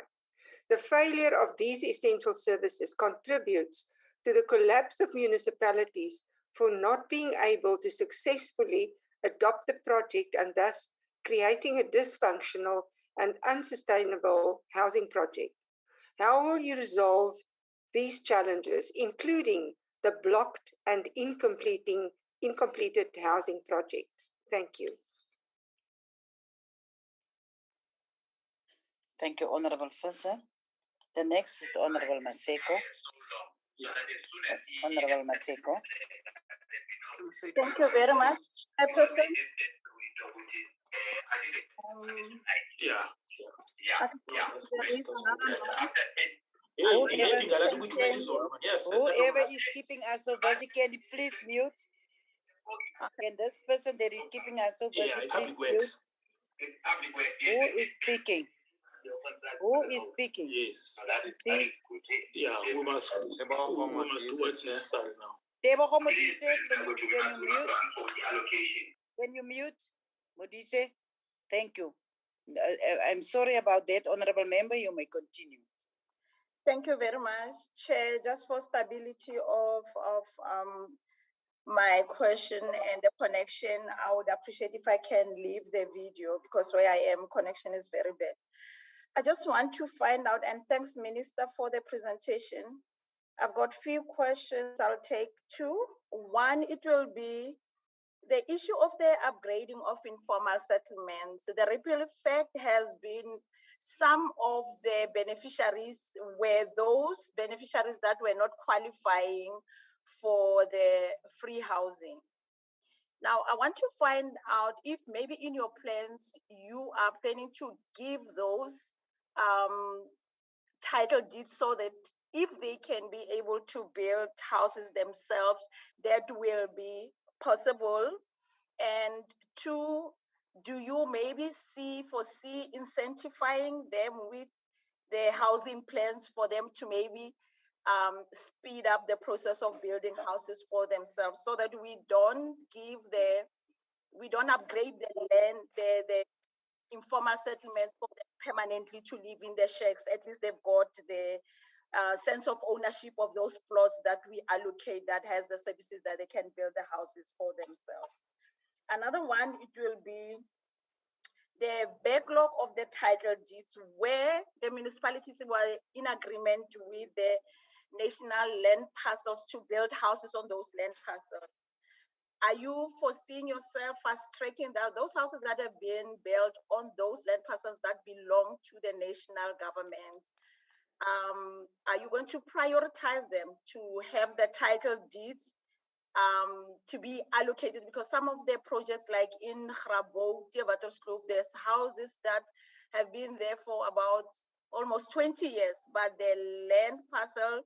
The failure of these essential services contributes to the collapse of municipalities for not being able to successfully adopt the project and thus creating a dysfunctional and unsustainable housing project. How will you resolve these challenges, including the blocked and incompleted housing projects? Thank you. Thank you, Honorable Fisser. The next is Honorable Maseko. Honorable Maseko. Thank you very much, Chairperson. Whoever is keeping us so busy, can you please mute? Can this person that is keeping us so busy, please mute? Who is speaking? Who is speaking? Yes. See? Yeah, we must do what's necessary now. Tebogo Modise, can you mute? Can you mute? Modise, thank you. I'm sorry about that, Honorable Member. You may continue. Thank you very much, Chair. Just for stability of my question and the connection, I would appreciate if I can leave the video because where I am, connection is very bad. I just want to find out, and thanks, Minister, for the presentation. I've got a few questions. I'll take two. One, it will be the issue of the upgrading of informal settlements. The ripple effect has been some of the beneficiaries were those beneficiaries that were not qualifying for the free housing. Now, I want to find out if maybe in your plans, you are planning to give those title deeds so that if they can be able to build houses themselves, that will be possible. And two, do you maybe foresee incentivizing them with the housing plans for them to maybe speed up the process of building houses for themselves so that we don't upgrade the land, the informal settlements for them permanently to live in the shacks. At least they've got the sense of ownership of those plots that we allocate that has the services that they can build the houses for themselves. Another one, it will be the backlog of the title deeds where the municipalities were in agreement with the national land parcels to build houses on those land parcels. Are you foreseeing yourself fast-tracking those houses that have been built on those land parcels that belong to the national government? Are you going to prioritize them to have the title deeds to be allocated? Because some of the projects like in Grabo, Theewaterskloof, there's houses that have been there for about almost 20 years, but the land parcel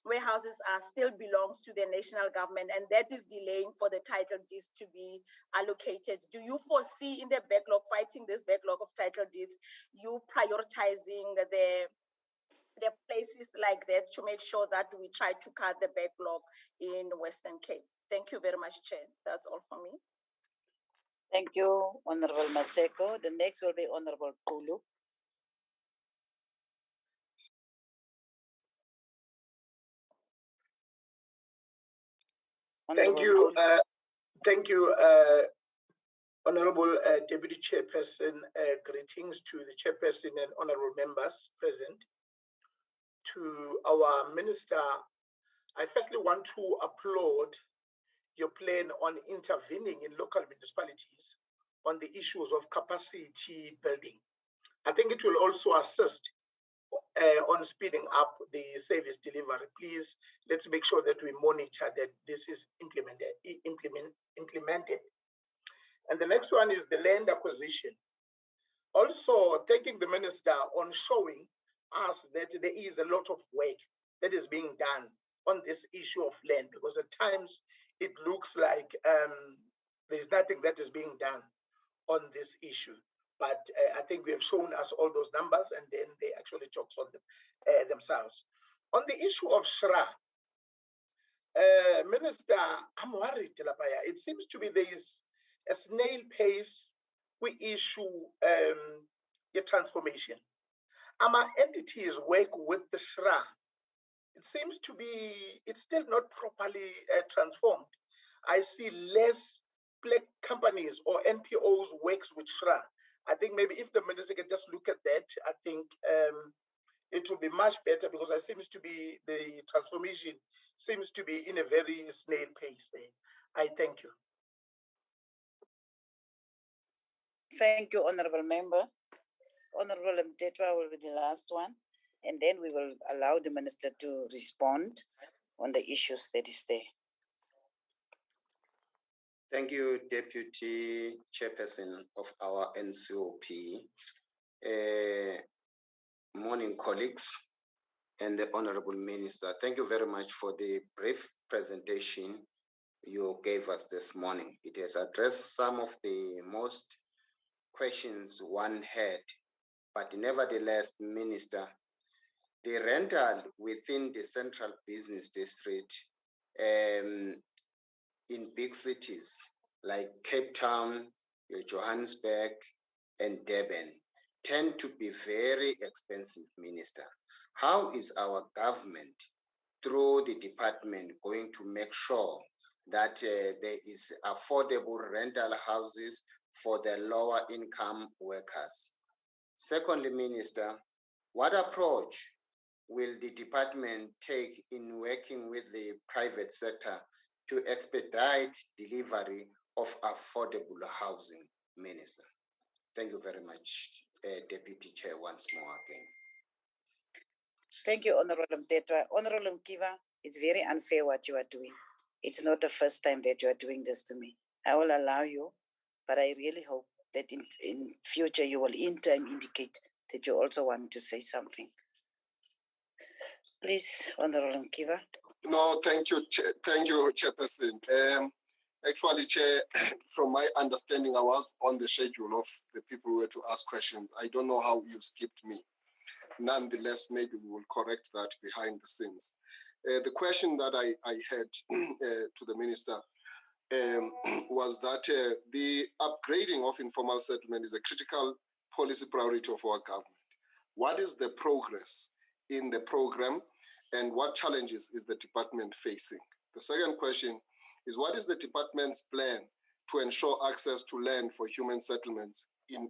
warehouses still belongs to the national government, and that is delaying for the title deeds to be allocated. Do you foresee in the backlog, fighting this backlog of title deeds, you prioritizing the places like that to make sure that we try to cut the backlog in Western Cape? Thank you very much, Chair. That's all for me. Thank you, Honorable Maseko. The next will be Honorable Kulu. Thank you. Thank you, Honorable Deputy Chairperson. Greetings to the Chairperson and honorable members present. To our Minister, I firstly want to applaud your plan on intervening in local municipalities on the issues of capacity building. I think it will also assist on speeding up the service delivery. Please, let's make sure that we monitor that this is implemented. And the next one is the land acquisition. Also, thanking the Minister on showing us that there is a lot of work that is being done on this issue of land, because at times it looks like there's nothing that is being done on this issue. But I think we have shown us all those numbers, and then they actually talk on them, themselves. On the issue of SHRA, Minister, I'm worried, it seems to be there is a snail pace we issue a transformation. Our entities work with the SHRA. It seems to be, it's still not properly transformed. I see less black companies or NPOs works with SHRA. I think maybe if the minister can just look at that, I think it will be much better, because it seems to be the transformation seems to be in a very snail pace there. I thank you. Thank you, Honorable Member. Honorable Mtetwa will be the last one, and then we will allow the Minister to respond on the issues that is there. Thank you, Deputy Chairperson of our NCOP. Morning, colleagues, and the Honorable Minister. Thank you very much for the brief presentation you gave us this morning. It has addressed some of the most questions one had, but nevertheless, Minister, the rental within the central business district in big cities like Cape Town, Johannesburg, and Durban tend to be very expensive, Minister. How is our government, through the department, going to make sure that there is affordable rental houses for the lower income workers? Secondly, Minister, what approach will the department take in working with the private sector to expedite delivery of affordable housing, Minister? Thank you very much, Deputy Chair, once more again. Thank you, Honorable Mtetwa. Honorable Mkiva, it's very unfair what you are doing. It's not the first time that you are doing this to me. I will allow you, but I really hope that in future you will in time indicate that you also want to say something. Please, Honorable Mkiva. No, thank you, Chairperson. Actually, Chair, from my understanding, I was on the schedule of the people who were to ask questions. I don't know how you skipped me. Nonetheless, maybe we will correct that behind the scenes. The question that I had to the Minister was that the upgrading of informal settlement is a critical policy priority of our government. What is the progress in the program, and what challenges is the department facing? The second question is, what is the department's plan to ensure access to land for human settlements in